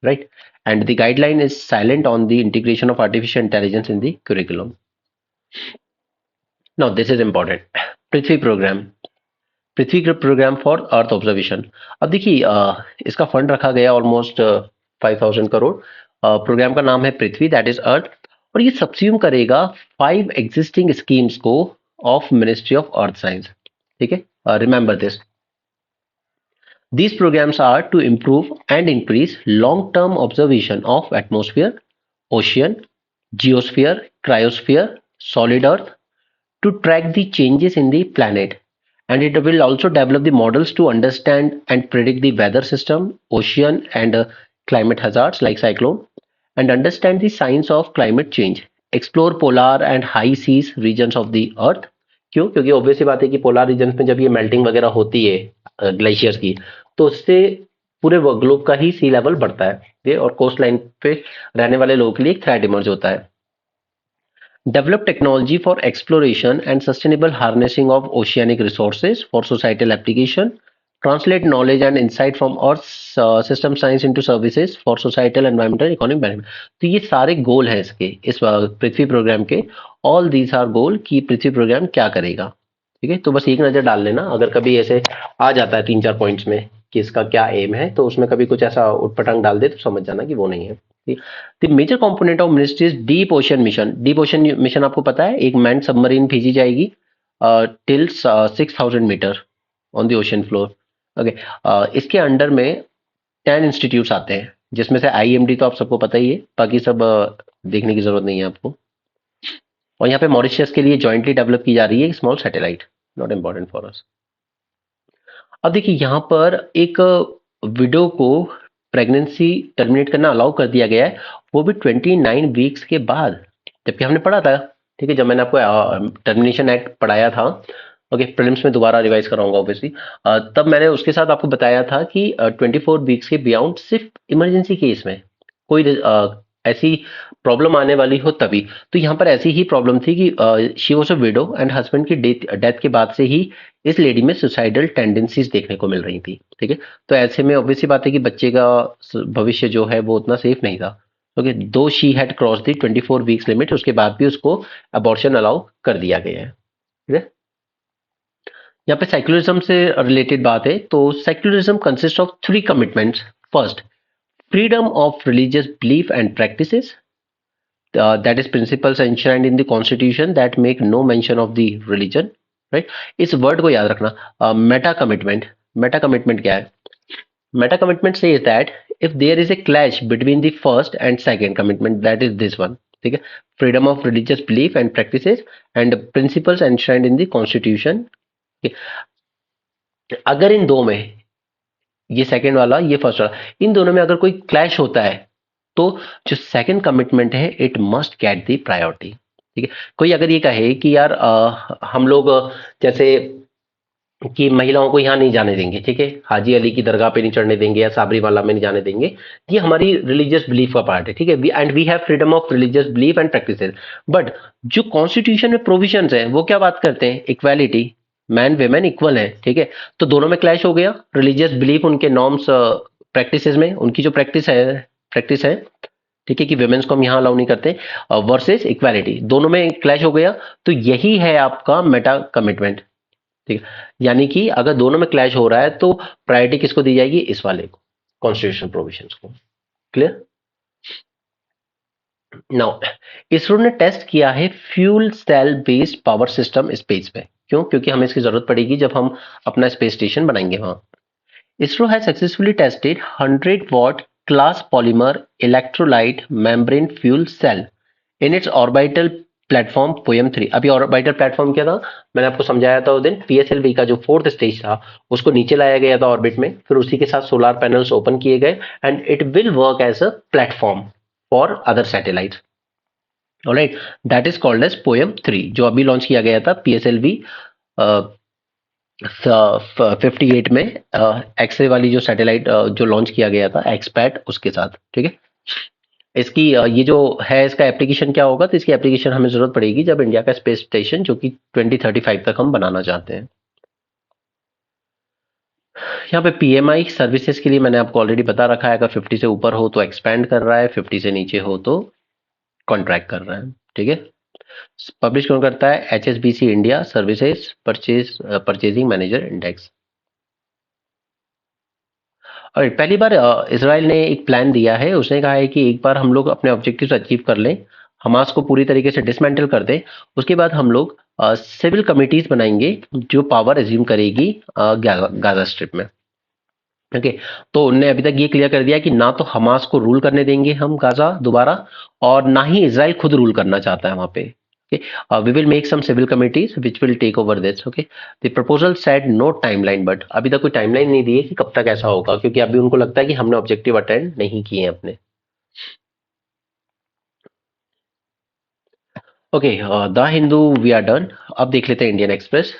right? And the guideline is silent on the integration of artificial intelligence in the curriculum. Now this is important. Prithvi programme, Prithvi programme for earth observation. अब देखिए इसका fund रखा गया almost 5,000 crore. Programme का नाम है पृथ्वी, that is earth, और ये सब्स्यूम करेगा 5 एग्जिस्टिंग स्कीम्स को of ministry of earth science. ठीक है, remember this. These programs are to improve and increase long-term observation of atmosphere, ocean, geosphere, cryosphere, solid earth to track the changes in the planet. And it will also develop the models to understand and predict the weather system, ocean and climate hazards like cyclone, and understand the signs of climate change. Explore polar and high seas regions of the earth. क्यों? क्योंकि obvious सी बात है कि polar region में जब ये melting वगैरह होती है ग्लेशियर्स की, तो उससे पूरे ग्लोब का ही सी लेवल बढ़ता है ये, और कोस्ट लाइन पे रहने वाले लोगों के लिए एक थ्रेट इमर्ज होता है. Develop technology for exploration and sustainable harnessing of oceanic resources for societal application. Translate knowledge and insight from earth system science into services for societal environmental economic benefit. तो ये सारे गोल हैं इसके, इस पृथ्वी प्रोग्राम के. All these our goal कि पृथ्वी programme क्या करेगा. ठीक है, तो बस एक नजर डाल लेना, अगर कभी ऐसे आ जाता है 3-4 पॉइंट्स में कि इसका क्या एम है, तो उसमें कभी कुछ ऐसा उटपटांग डाल दे तो समझ जाना कि वो नहीं है. The major component of ministry is deep ocean mission. Deep ocean mission आपको पता है, एक मैन सबमरीन भेजी जाएगी till 6,000 metre on the ocean floor. Okay, इसके अंडर में 10 इंस्टीट्यूट्स आते हैं, जिसमें से आईएमडी तो आप सबको पता ही है, बाकी सब देखने की जरूरत नहीं है आपको. और यहाँ पे मॉरिशस के लिए जॉइंटली डेवलप की जा रही है small satellite, not important for us. अब देखिए यहाँ पर एक विडो को प्रेगनेंसी टर्मिनेट करना अलाउ कर दिया गया है, वो भी 29 वीक्स के बाद, जबकि हमने पढ़ा था. ठीक है, जब मैंने आपको टर्मिनेशन एक्ट पढ़ाया था, ओके, प्रीलिम्स में दोबारा रिवाइज कराऊंगा ऑब्वियसली, तब मैंने उसके साथ आपको बताया था कि 24 वीक्स के बियॉन्ड सिर्फ इमरजेंसी केस में कोई ऐसी प्रॉब्लम आने वाली हो तभी. तो यहाँ पर ऐसी ही प्रॉब्लम थी कि she was a window and husband की डेथ के बाद से ही इस लेडी में सुसाइडल टेंडेंसीज देखने को मिल रही थी. ठीक है, तो ऐसे में ऑब्वियस सी बात है कि बच्चे का भविष्य जो है वो उतना सेफ नहीं था. ओके, दो she had cross the 24 weeks limit, उसके बाद भी उसको अबॉर्शन अलाउ कर दिया गया है. ठीक है, यहाँ पे सेक्युलरिज्म से रिलेटेड बात है, तो secularism consist of three commitments. First, freedom of religious belief and practices, that is principles enshrined in the constitution that make no mention of the religion, right? इस वर्ड को याद रखना. Meta commitment. मेटा कमिटमेंट क्या है? Meta commitment says that if there is a clash between the first and second commitment, that is this one. ठीक है? Freedom of religious belief and practices and principles enshrined in the constitution. अगर इन दो में, ये second वाला, ये first वाला, इन दोनों में अगर कोई क्लैश होता है, तो जो सेकंड कमिटमेंट है it must get the priority. ठीक है? कोई अगर ये कहे कि यार हम लोग जैसे कि महिलाओं को यहाँ नहीं जाने देंगे, ठीक है, हाजी अली की दरगाह पे नहीं चढ़ने देंगे या साबरीवाला में नहीं जाने देंगे, ये हमारी रिलीजियस बिलीफ का पार्ट है, ठीक है, and we have freedom of religious belief and practices. But जो कॉन्स्टिट्यूशन में प्रोविजंस है वो क्या बात करते हैं? इक्वालिटी, मैन वेमेन इक्वल है, ठीक है. तो दोनों में क्लैश हो गया. रिलीजियस बिलीफ उनके नॉर्म्स प्रैक्टिसेस में, उनकी जो प्रैक्टिस है, ठीक है, कि वुमेन्स को हम यहाँ अलाउ नहीं करते, वर्सेस इक्वालिटी, दोनों में क्लैश हो गया. तो यही है आपका मेटा कमिटमेंट. ठीक है, यानी कि अगर दोनों में क्लैश हो रहा है तो प्रायोरिटी किसको दी जाएगी? इस वाले को, कॉन्स्टिट्यूशन प्रोविजंस को. क्लियर? नाउ, इसरो ने टेस्ट किया है fuel cell based power system space पे. क्यों? क्योंकि हमें इसकी जरूरत पड़ेगी जब हम अपना स्पेस स्टेशन बनाएंगे वहां. ISRO has successfully tested 100-watt glass polymer electrolyte membrane fuel cell in its orbital platform poem 3. अभी ऑर्बिटल प्लेटफॉर्म क्या था? मैंने आपको समझाया था उस दिन. पीएसएलवी का जो फोर्थ स्टेज था उसको नीचे लाया गया था ऑर्बिट में, फिर उसी के साथ सोलर पैनल्स ओपन किए गए and it will work as a platform for other satellite. Alright, that is called as POEM 3, जो अभी लॉन्च किया गया था पीएसएलवी 58 में, एक्सरे वाली जो सैटेलाइट जो लॉन्च किया गया था एक्सपैट उसके साथ. ठीक है, इसकी ये जो है इसका एप्लीकेशन क्या होगा? तो इसकी एप्लीकेशन हमें जरूरत पड़ेगी जब इंडिया का स्पेस स्टेशन जो कि 2035 तक हम बनाना चाहते हैं. यहाँ पे पीएमआई सर्विसेज के लिए मैंने आपको ऑलरेडी बता रखा है, अगर 50 से ऊपर हो तो एक्सपैंड कर रहा है, 50 से नीचे हो तो कॉन्ट्रैक्ट कर रहा है. ठीक है, पब्लिश कौन करता है? HSBC India services purchasing manager index. और पहली बार इसराइल ने एक प्लान दिया है. उसने कहा है कि एक बार हम लोग अपने ऑब्जेक्टिव्स अचीव कर लें, हमास को पूरी तरीके से डिसमेंटल कर दें, उसके बाद हम लोग सिविल कमिटीज बनाएंगे जो पावर एज्यूम करेगी गाजा स्ट्रिप में. ओके, तो उनने अभी तक ये क्लियर कर दिया कि ना तो हमास को रूल करने देंगे हम गाजा दोबारा, और ना ही इसराइल खुद रूल करना चाहता है वहां पे. we will make some civil committees which will take over this. Okay, the proposal said no timeline, but अभी तक कोई टाइमलाइन नहीं दी है कि कब तक ऐसा होगा, क्योंकि अभी उनको लगता है कि हमने ऑब्जेक्टिव अटेंड नहीं किए हैं अपने. Okay, the Hindu we are done. अब देख लेते हैं इंडियन एक्सप्रेस.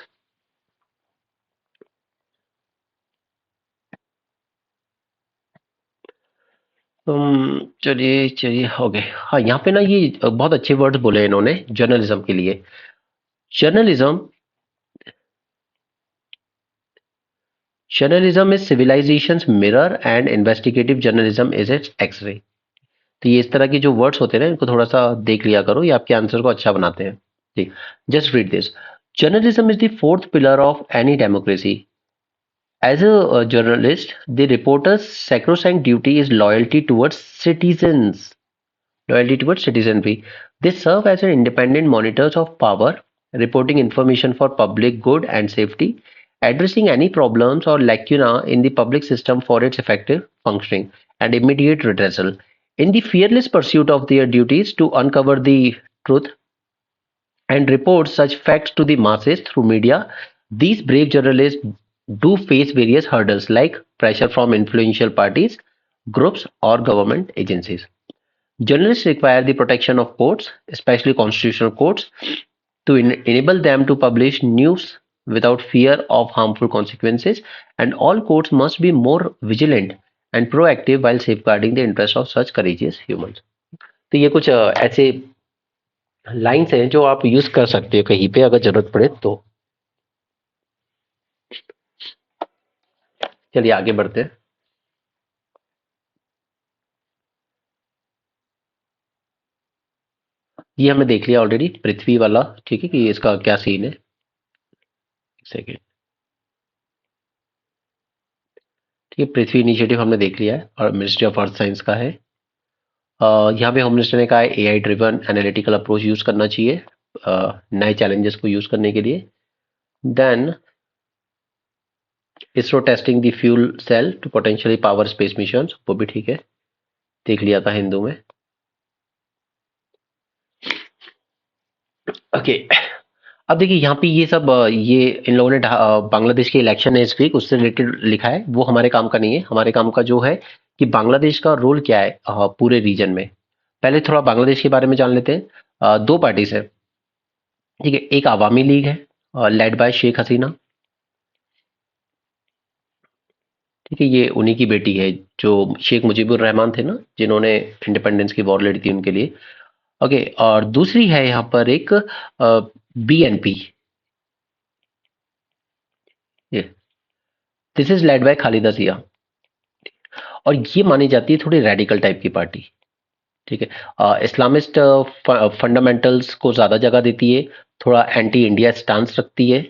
चलिए चलिए, ओके. हाँ, यहाँ पे ना ये बहुत अच्छे वर्ड्स बोले इन्होंने जर्नलिज्म के लिए. Journalism journalism is civilization's mirror and investigative journalism is its x-ray. तो ये इस तरह की जो वर्ड्स होते हैं ना, इनको थोड़ा सा देख लिया करो, ये आपके आंसर को अच्छा बनाते हैं. ठीक, just read this. Journalism is the fourth pillar of any democracy. As a journalist, the reporter's sacrosanct duty is loyalty towards citizens. Loyalty towards citizenry. They serve as an independent monitors of power, reporting information for public good and safety, addressing any problems or lacuna in the public system for its effective functioning and immediate redressal. In the fearless pursuit of their duties to uncover the truth and report such facts to the masses through media, these brave journalists do face various hurdles like pressure from influential parties, groups, or government agencies. Journalists require the protection of courts, especially constitutional courts, to enable them to publish news without fear of harmful consequences, and all courts must be more vigilant and proactive while safeguarding the interests of such courageous humans. तो ये कुछ ऐसे lines हैं जो आप use कर सकते हो कहीं पे अगर जरूरत पड़े तो. चलिए आगे बढ़ते हैं. ये हमने देख लिया ऑलरेडी, पृथ्वी वाला. ठीक है, कि इसका क्या सीन है. एक सेकेंड. ठीक है, पृथ्वी इनिशिएटिव हमने देख लिया है और मिनिस्ट्री ऑफ अर्थ साइंस का है। यहाँ पे होम मिनिस्टर ने कहा है AI driven analytical approach use करना चाहिए नए चैलेंजेस को यूज करने के लिए। Then ISRO testing the fuel cell to potentially power space mission, वो भी ठीक है, देख लिया था हिंदू में। ओके, अब देखिए यहाँ पे ये सब ये इन लोगों ने बांग्लादेश के इलेक्शन है इस वीक, उससे रिलेटेड लिखा है, वो हमारे काम का नहीं है। हमारे काम का जो है कि बांग्लादेश का रोल क्या है पूरे रीजन में। पहले थोड़ा बांग्लादेश के बारे में जान लेते हैं। दो पार्टीज है, ठीक है, एक आवामी लीग है लेड बाय शेख हसीना, ठीक है, ये उन्हीं की बेटी है जो शेख मुजीबुर रहमान थे ना, जिन्होंने इंडिपेंडेंस की वॉर लड़ी थी उनके लिए। ओके, और दूसरी है यहाँ पर एक BNP, this is led by Khaleda Zia, और ये मानी जाती है थोड़ी रेडिकल टाइप की पार्टी। ठीक है, इस्लामिस्ट फंडामेंटल्स को ज़्यादा जगह देती है, थोड़ा एंटी इंडिया स्टांस रखती है,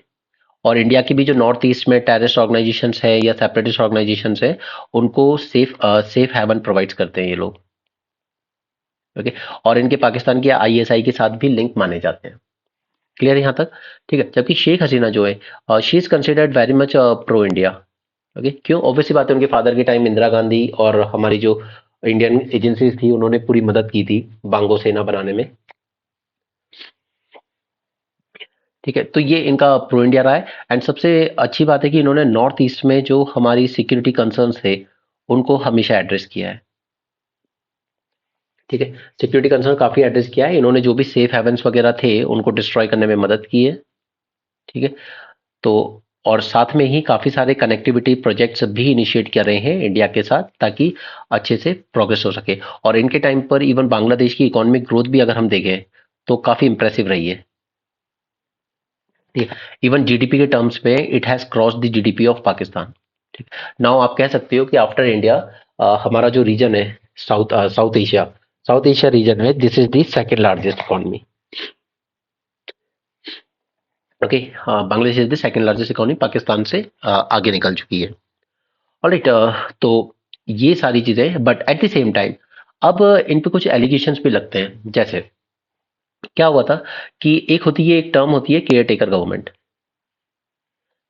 और इंडिया की भी जो नॉर्थ ईस्ट में टेररिस्ट ऑर्गेनाइजेशंस है या सेपरेटिस्ट ऑर्गेनाइजेशंस है, उनको सेफ हेवन प्रोवाइड्स करते हैं ये लोग। ओके, और इनके पाकिस्तान के आईएसआई के साथ भी लिंक माने जाते हैं। क्लियर यहाँ तक? ठीक है, जबकि शेख हसीना जो है she is considered very much pro India. Okay, क्यों? ऑब्वियसली बात है, उनके फादर के टाइम इंदिरा गांधी और हमारी जो इंडियन एजेंसीज थी उन्होंने पूरी मदद की थी बांगो सेना बनाने में। ठीक है, तो ये इनका प्रो इंडिया रहा है। एंड सबसे अच्छी बात है कि इन्होंने नॉर्थ ईस्ट में जो हमारी सिक्योरिटी कंसर्न्स थे उनको हमेशा एड्रेस किया है। ठीक है, सिक्योरिटी कंसर्न काफी एड्रेस किया है इन्होंने, जो भी सेफ हेवन्स वगैरह थे उनको डिस्ट्रॉय करने में मदद की है। ठीक है, तो और साथ में ही काफी सारे कनेक्टिविटी प्रोजेक्ट्स भी इनिशिएट कर रहे हैं इंडिया के साथ, ताकि अच्छे से प्रोग्रेस हो सके। और इनके टाइम पर इवन बांग्लादेश की इकोनॉमिक ग्रोथ भी अगर हम देखें तो काफी इंप्रेसिव रही है। ठीक है, इवन जीडीपी के टर्म्स में it has cross the GDP of Pakistan. ठीक, नाउ आप कह सकते हो कि आफ्टर इंडिया हमारा जो रीजन है साउथ एशिया रीजन है, this is the second largest economy. Okay, Bangladesh is the second largest economy, Pakistan से आगे निकल चुकी है। ऑलराइट, तो ये सारी चीजें, but at the same time अब इन पे कुछ एलिगेशंस भी लगते हैं। जैसे क्या हुआ था कि एक टर्म होती है केयर टेकर गवर्नमेंट,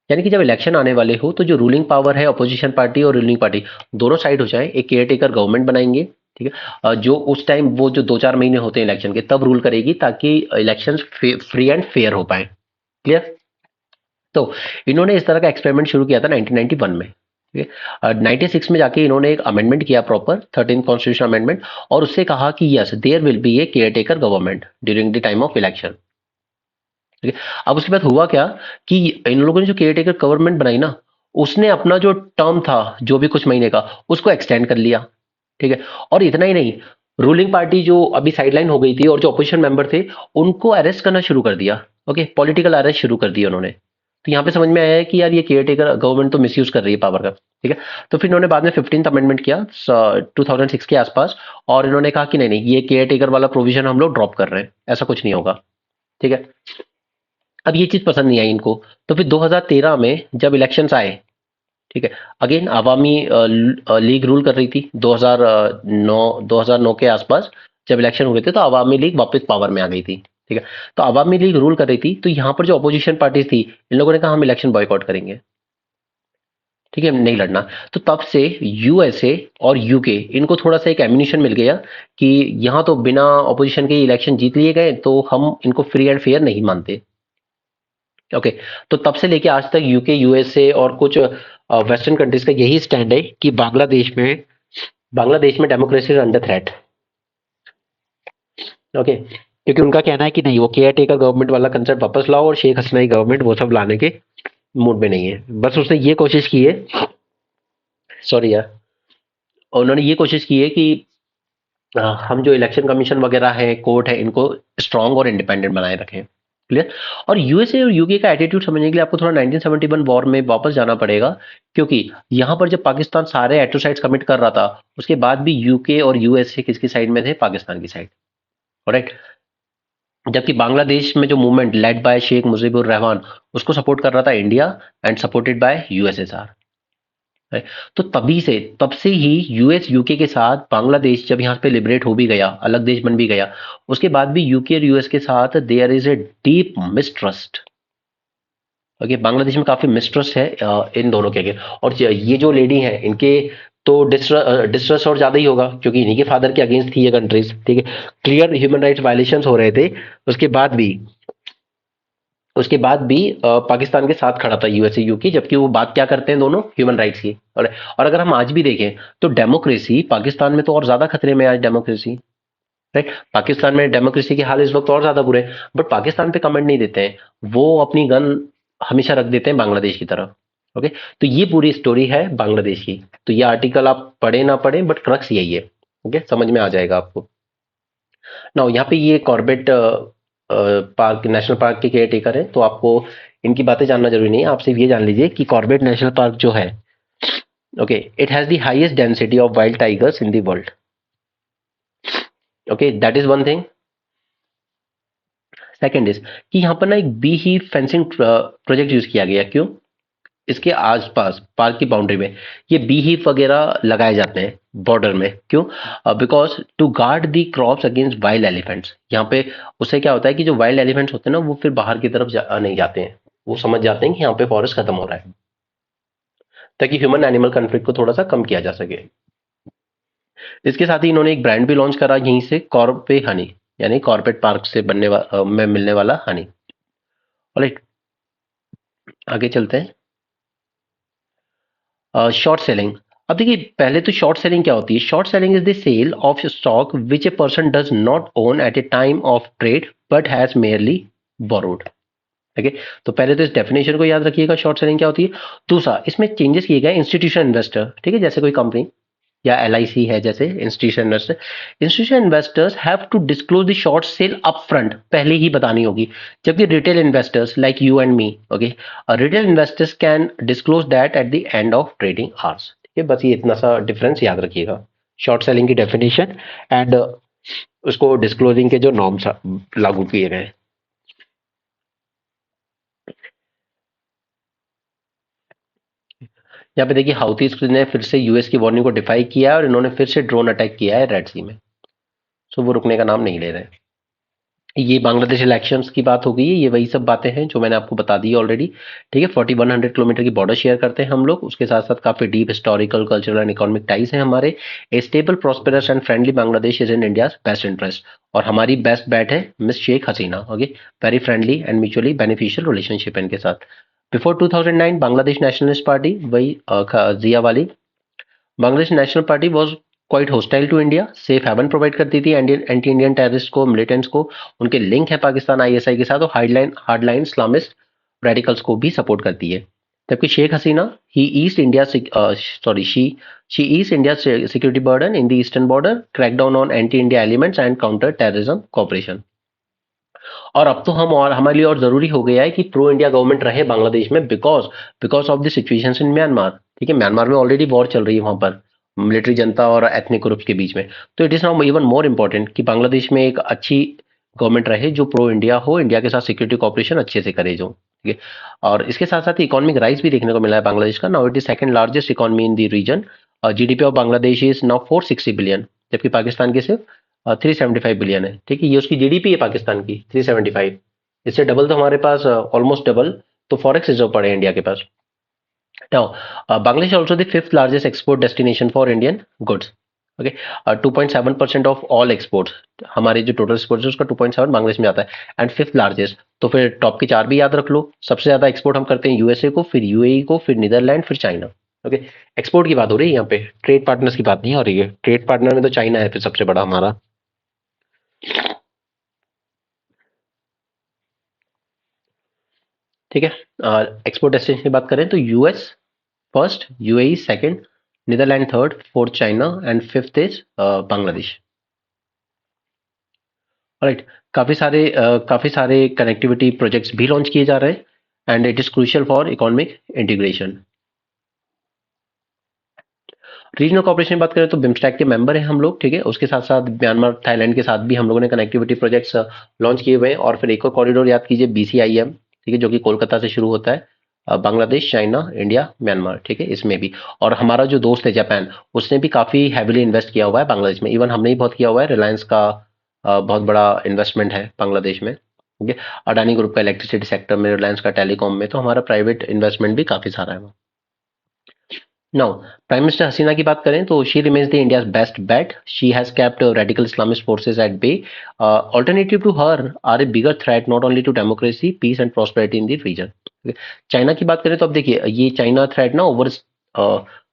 यानी कि जब इलेक्शन आने वाले हो तो जो रूलिंग पावर है, अपोजिशन पार्टी और रूलिंग पार्टी दोनों साइड हो जाए, एक केयर टेकर गवर्नमेंट बनाएंगे। ठीक है, जो उस टाइम वो जो 2-4 महीने होते हैं इलेक्शन के तब रूल करेगी, ताकि इलेक्शन फ्री एंड फेयर हो पाए। क्लियर? तो इन्होंने इस तरह का एक्सपेरिमेंट शुरू किया था 1991 में। ठीक है, 96 में जाके इन्होंने एक अमेंडमेंट किया, प्रॉपर 13 कॉन्स्टिट्यूशन अमेंडमेंट, और उससे कहा कि yes there will be a caretaker government during the time of election. ठीक है, अब उसके बाद हुआ क्या कि इन लोगों ने जो केयर टेकर गवर्नमेंट बनाई ना, उसने अपना जो टर्म था जो भी कुछ महीने का, उसको एक्सटेंड कर लिया। ठीक है, और इतना ही नहीं, रूलिंग पार्टी जो अभी साइडलाइन हो गई थी और जो अपोजिशन मेंबर थे उनको अरेस्ट करना शुरू कर दिया। ओके, पॉलिटिकल अरेस्ट शुरू कर दिया उन्होंने। तो यहाँ पे समझ में आया है कि यार ये केयर टेकर गवर्नमेंट तो मिसयूज कर रही है पावर का। ठीक है, तो फिर इन्होंने बाद में 15th अमेंडमेंट किया 2006 के आसपास, और इन्होंने कहा कि नहीं नहीं, ये केयर टेकर वाला प्रोविजन हम लोग ड्रॉप कर रहे हैं, ऐसा कुछ नहीं होगा। ठीक है, अब ये चीज पसंद नहीं आई इनको। तो फिर 2013 में जब इलेक्शंस आए, ठीक है, अगेन आवामी लीग रूल कर रही थी। 2009 के आसपास जब इलेक्शन हुए थे तो आवामी लीग वापस पावर में आ गई थी। ठीक है, तो आवामी लीग रूल कर रही थी, तो यहाँ पर जो अपोजिशन पार्टीज थी इन लोगों ने कहा हम इलेक्शन बॉयकॉट करेंगे। ठीक है, नहीं लड़ना। तो तब से यूएसए और यूके इनको थोड़ा सा एक एम्यूनिशन मिल गया कि यहाँ तो बिना अपोजिशन के इलेक्शन जीत लिए गए, तो हम इनको फ्री एंड फेयर नहीं मानते। ओके, तो तब से लेके आज तक यूके, यूएसए और कुछ वेस्टर्न कंट्रीज का यही स्टैंड है कि बांग्लादेश में democracy is under threat. Okay, क्योंकि उनका कहना है कि नहीं, वो केयर टेकर गवर्नमेंट वाला कंसेप्ट वापस लाओ, और शेख हसीना की गवर्नमेंट वो सब लाने के मूड में नहीं है। बस उसने ये कोशिश की है, सॉरी यार, और उन्होंने ये कोशिश की है कि हम जो इलेक्शन कमीशन वगैरह है, कोर्ट है, इनको स्ट्रांग और इंडिपेंडेंट बनाए रखें। क्लियर? और यूएसए और यूके का एटीट्यूड समझने के लिए आपको थोड़ा 1971 वॉर में वापस जाना पड़ेगा, क्योंकि यहाँ पर जब पाकिस्तान सारे एट्रोसाइड्स कमिट कर रहा था, उसके बाद भी यूके और यूएसए किसकी साइड में थे? पाकिस्तान की साइड। राइट, जबकि बांग्लादेश में जो movement led by Sheikh Mujibur Rahman, उसको सपोर्ट कर रहा था India, and supported by USSR. तो तब से ही यूएस यूके के साथ बांग्लादेश जब यहाँ पे लिबरेट हो भी गया, अलग देश बन भी गया, उसके बाद भी यूके और यूएस के साथ there is a deep mistrust. Okay, Bangladesh में काफी मिसट्रस्ट है इन दोनों के आगे। और ये जो लेडी है इनके तो डिस्ट्रस्ट और ज्यादा ही होगा, क्योंकि इन्हीं के फादर के अगेंस्ट थी ये कंट्रीज, ठीक है, क्लियर ह्यूमन राइट्स वायलेशंस हो रहे थे। उसके बाद भी उसके बाद भी पाकिस्तान के साथ खड़ा था यूएसए यूके, जबकि वो बात क्या करते हैं दोनों, ह्यूमन राइट्स की। और अगर हम आज भी देखें तो डेमोक्रेसी पाकिस्तान में तो और ज्यादा खतरे में है आज डेमोक्रेसी, राइट। पाकिस्तान में डेमोक्रेसी के हाल इस वक्त और ज्यादा बुरे हैं, बट पाकिस्तान पे कमेंट नहीं देते हैं, वो अपनी गन हमेशा रख देते हैं बांग्लादेश की तरफ। ओके, तो ये पूरी स्टोरी है बांग्लादेश की। तो ये आर्टिकल आप पढ़े ना पढ़े, बट क्रक्स यही है। ओके, समझ में आ जाएगा आपको। ना यहाँ पे ये कॉर्बेट पार्क, नेशनल पार्क के केयर टेकर है, तो आपको इनकी बातें जानना जरूरी नहीं है। आप सिर्फ ये जान लीजिए कि कॉर्बेट नेशनल पार्क जो है, okay, it has the highest density of wild tigers in the world. Okay, that is one thing. Second is कि यहाँ पर ना एक बी ही फेंसिंग प्रोजेक्ट यूज किया गया। क्यों? इसके आसपास पार्क की बाउंड्री में ये बी हीप वगैरह लगाए जाते हैं बॉर्डर में। क्यों? Because to guard the crops against wild elephants. यहाँ पे उससे क्या होता है कि जो वाइल्ड एलिफेंट्स होते हैं ना, वो फिर बाहर की तरफ नहीं जाते हैं, वो समझ जाते हैं कि यहाँ पे फॉरेस्ट खत्म हो रहा है, ताकि ह्यूमन एनिमल कन्फ्लिक्ट को थोड़ा सा कम किया जा सके। इसके साथ ही इन्होंने एक ब्रांड भी लॉन्च करा यहीं से, कॉर्पे हनी, यानी कॉर्पेट पार्क से में मिलने वाला हनी। ऑलराइट, आगे चलते हैं। Short selling. अब देखिए, पहले तो शॉर्ट सेलिंग क्या होती है? Short selling is the sale of stock which a person does not own at a time of trade but has merely borrowed. ठीक है, तो पहले तो इस डेफिनेशन को याद रखिएगा, शॉर्ट सेलिंग क्या होती है। दूसरा, इसमें चेंजेस किए गए इंस्टीट्यूशन इन्वेस्टर, ठीक है, जैसे कोई कंपनी या एलआईसी है, जैसे institution investor. Institution investors have to disclose the short sale upfront, पहले ही बतानी होगी, जबकि retail investors like you and me, okay, retail investors can disclose that at the end of trading hours. ठीक है, बस ये इतना सा डिफरेंस याद रखिएगा, शॉर्ट सेलिंग की डेफिनेशन एंड उसको डिस्क्लोजिंग के जो नॉर्म्स लागू किए गए। यहाँ पे देखिए, हाउथीज ने फिर से यूएस की वार्निंग को डिफाई किया है और इन्होंने फिर से ड्रोन अटैक किया है रेड सी में। सो वो रुकने का नाम नहीं ले रहे। ये बांग्लादेश इलेक्शंस की बात हो गई है, ये वही सब बातें हैं जो मैंने आपको बता दी ऑलरेडी। ठीक है, 4100 किलोमीटर की बॉर्डर शेयर करते हैं हम लोग, उसके साथ साथ काफी deep historical, cultural and economic ties हैं हमारे। A stable, prosperous and friendly Bangladesh is in India best interest. और हमारी बेस्ट बैट है miss Sheikh Hasina. Okay, very friendly and mutually beneficial relationship इनके साथ। बिफोर 2009 बांग्लादेश नेशनलिस्ट पार्टी, वही जिया वाली Bangladesh national party was quite hostile to India, safe haven provide करती थी anti Indian terrorist को, मिलिटेंट्स को। उनके लिंक है पाकिस्तान आईएसआई के साथ, और हार्डलाइन इस्लामिस्ट रेडिकल्स को भी सपोर्ट करती है। जबकि Sheikh Hasina, he eased India sorry she eased India security burden in the eastern border, crackdown on anti India elements and counter terrorism cooperation. और अब तो हमारे लिए और जरूरी हो गया है कि प्रो इंडिया गवर्नमेंट रहे बांग्लादेश में, because because of the situation in Myanmar. ठीक है, म्यांमार में ऑलरेडी वॉर चल रही है वहां पर, मिलिट्री जनता और एथनिक ग्रुप्स के बीच में। तो it is now even more important कि बांग्लादेश में एक अच्छी गवर्नमेंट रहे जो प्रो इंडिया हो, इंडिया के साथ सिक्योरिटी कॉपरेशन अच्छे से करे जो। ठीक है, और इसके साथ साथ इकोनॉमिक राइज भी देखने को मिला है बांग्लादेश का। Now it is second largest economy in the region. GDP of Bangladesh is now 460 billion, जबकि पाकिस्तान के सिर्फ 375 बिलियन है। ठीक है, ये उसकी जीडीपी है पाकिस्तान की 375, इससे डबल तो हमारे पास, ऑलमोस्ट डबल तो फॉरेक्स रिजर्व पड़े हैं इंडिया के पास। Now Bangladesh also the fifth largest export destination for Indian goods. Okay, 2.7% of all exports, हमारे जो टोटल एक्सपोर्ट्स है उसका 2.7 बांग्लादेश में आता है, एंड फिफ्थ लार्जेस्ट। तो फिर टॉप के चार भी याद रख लो। सबसे ज्यादा एक्सपोर्ट हम करते हैं यूएसए को, फिर यूएई को, फिर नीदरलैंड, फिर चाइना। ओके, एक्सपोर्ट की बात हो रही है यहाँ पे, ट्रेड पार्टनर्स की बात नहीं हो रही है। ट्रेड पार्टनर में तो चाइना है फिर सबसे बड़ा हमारा। ठीक है, एक्सपोर्ट डेस्टिनेशन की बात करें तो US first, UAE second, Netherlands third, fourth China and fifth is Bangladesh. Right, काफी सारे कनेक्टिविटी प्रोजेक्ट्स भी लॉन्च किए जा रहे हैं, and it is crucial for economic integration. Regional cooperation की बात करें तो बिम्स्टैक के मेंबर हैं हम लोग। ठीक है, उसके साथ साथ म्यांमार, थाईलैंड के साथ भी हम लोगों ने कनेक्टिविटी प्रोजेक्ट्स लॉन्च किए हुए हैं। और फिर एक और कॉरिडोर याद कीजिए, बीसीआईएम, ठीक है, जो कि कोलकाता से शुरू होता है बांग्लादेश, चाइना, इंडिया, म्यांमार, ठीक है, इसमें भी। और हमारा जो दोस्त है जापान, उसने भी काफी हैविली इन्वेस्ट किया हुआ है बांग्लादेश में। इवन हमने भी बहुत किया हुआ है, रिलायंस का बहुत बड़ा इन्वेस्टमेंट है बांग्लादेश में, ठीक है। अडानी ग्रुप का इलेक्ट्रिसिटी सेक्टर में, रिलायंस का टेलीकॉम में, तो हमारा प्राइवेट इन्वेस्टमेंट भी काफी सारा है। नाउ, प्राइम मिनिस्टर हसीना की बात करें तो she remains the India's best bet. She has kept radical Islamist forces at bay. Alternative to her are a bigger threat not only to democracy, peace and prosperity in the region. China की बात करें तो अब देखिए, ये China threat ना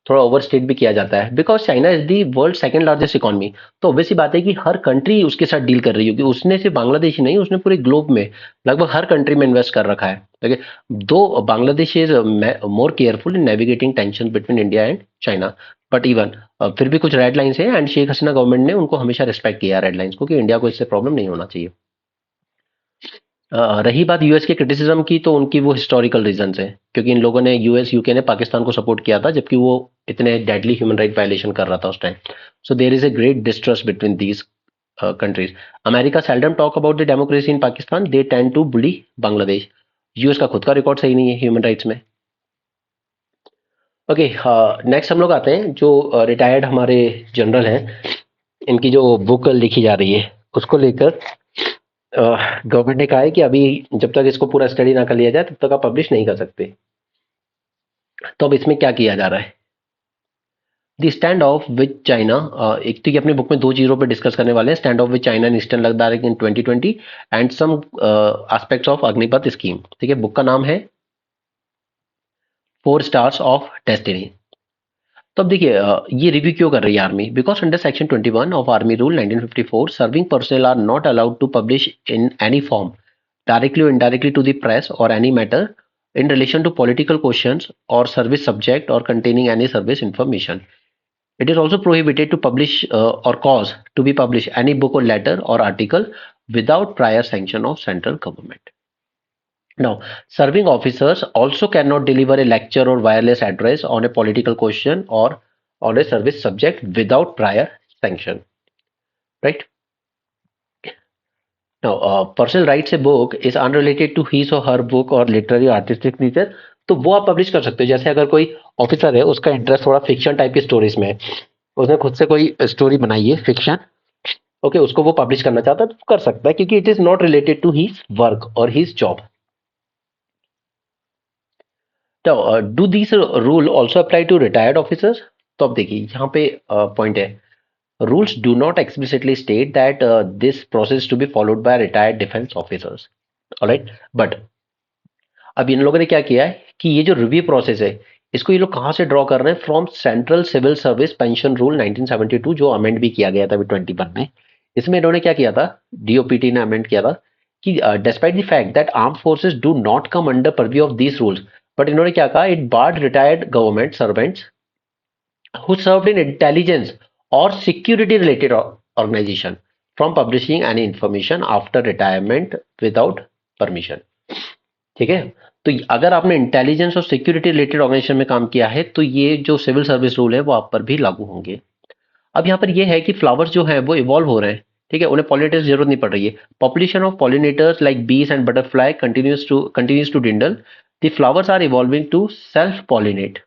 थोड़ा overstate भी किया जाता है, because China is the world second largest economy. तो ऑब्वियस सी बात है कि हर कंट्री उसके साथ डील कर रही होगी। उसने सिर्फ बांग्लादेश ही नहीं, उसने पूरे ग्लोब में लगभग हर कंट्री में इन्वेस्ट कर रखा है, ठीक है। दो Bangladesh is more careful in navigating tension between India and China, but even फिर भी कुछ रेड लाइंस है, एंड शेख हसीना गवर्नमेंट ने उनको हमेशा रिस्पेक्ट किया रेड लाइंस को, कि इंडिया को इससे प्रॉब्लम नहीं होना चाहिए। रही बात यूएस के क्रिटिसिज्म की, तो उनकी वो हिस्टोरिकल रीजंस है, क्योंकि इन लोगों ने, यूएस यूके ने पाकिस्तान को सपोर्ट किया था जबकि वो इतने डेडली ह्यूमन राइट वायलेशन कर रहा था उस time. So there is a great distrust between these countries. America seldom talk about the democracy in Pakistan, they tend to bully Bangladesh. US का खुद का रिकॉर्ड सही नहीं है ह्यूमन राइट्स में। ओके, नेक्स्ट हम लोग आते हैं जो रिटायर्ड हमारे जनरल हैं, इनकी जो बुक लिखी जा रही है उसको लेकर गवर्नमेंट ने कहा है कि अभी जब तक इसको पूरा स्टडी ना कर लिया जाए तब तक आप पब्लिश नहीं कर सकते। तो अब इसमें क्या किया जा रहा है? The stand off with China, एक तो ये अपने बुक में दो चीजों पर डिस्कस करने वाले हैं, stand off with China and eastern Ladakh in 2020 and some aspects of Agnipath scheme, ठीक है। बुक का नाम है 4 स्टार्स ऑफ डेस्टिनी। तो अब देखिए, ये रिव्यू क्यों कर रही है army? Because under section 21 of army rule 1954 serving personnel are not allowed to publish in any form directly or indirectly to the press or any matter in relation to political questions or service subject or containing any service information. It is also prohibited to publish or cause to be published any book or letter or article without prior sanction of central government. Now, serving officers also cannot deliver a lecture or wireless address on a political question or on a service subject without prior sanction. Right? Now, personal right से book is unrelated to his or her book or literary artistic nature, तो वो आप publish कर सकते हो। जैसे अगर कोई ऑफिसर है, उसका इंटरेस्ट थोड़ा फिक्शन टाइप की स्टोरीज में है, उसने खुद से कोई स्टोरी बनाई है फिक्शन, ओके, उसको वो पब्लिश करना चाहता है तो कर सकता है, क्योंकि it is not related to his work और हिज जॉब। तो do this rule also apply to retired officers? तो अब देखिए यहाँ पे पॉइंट है, rules do not explicitly state that this process is to be followed by retired defense officers, all right, but अब इन लोगों ने क्या किया है कि ये जो रिव्यू प्रोसेस है, इसको ये लोग कहाँ से ड्रॉ कर रहे हैं? From central civil service pension rule 1972, जो अमेंड भी किया गया था अभी 21 में। इसमें इन्होंने क्या किया था, डीओपीटी ने अमेंड किया था कि despite the fact that arm forces do not come under purview of these rules, but इन्होंने क्या कहा, it barred retired government servants who served in intelligence or security related organization from publishing any information after retirement without permission, ठीक है। तो अगर आपने intelligence और security related organisation में काम किया है तो ये जो सिविल सर्विस रूल है वो आप पर भी लागू होंगे। अब यहाँ पर ये है कि फ्लावर्स जो हैं वो इवॉल्व हो रहे हैं, ठीक है, उन्हें पॉलिनेटर्स की जरूरत नहीं पड़ रही है। Population of pollinators like bees and butterfly continues to dwindle, the flowers are evolving to self pollinate.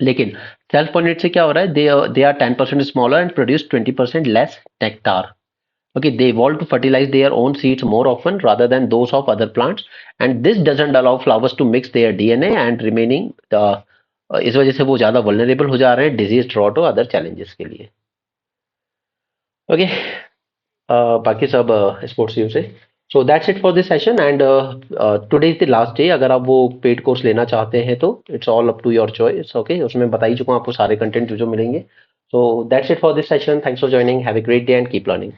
लेकिन सेल्फ पॉलिनेट से क्या हो रहा है, they are 10% smaller and produce 20% less nectar. Okay, they evolve to fertilize their own seeds more often rather than those of other plants, and this doesn't allow flowers to mix their DNA and remaining इस वजह से वो ज्यादा vulnerable हो जा रहे हैं disease, drought और अदर चैलेंजेस के लिए। ओके, बाकी सब स्पोर्ट्स व्यू से। So that's it for this session and today is the last day. अगर आप वो पेड कोर्स लेना चाहते हैं तो it's all up to your choice, okay. उसमें बता ही चुका हूँ आपको सारे कंटेंट जो मिलेंगे। सो that's it for this session, thanks for joining, have a great day and keep learning.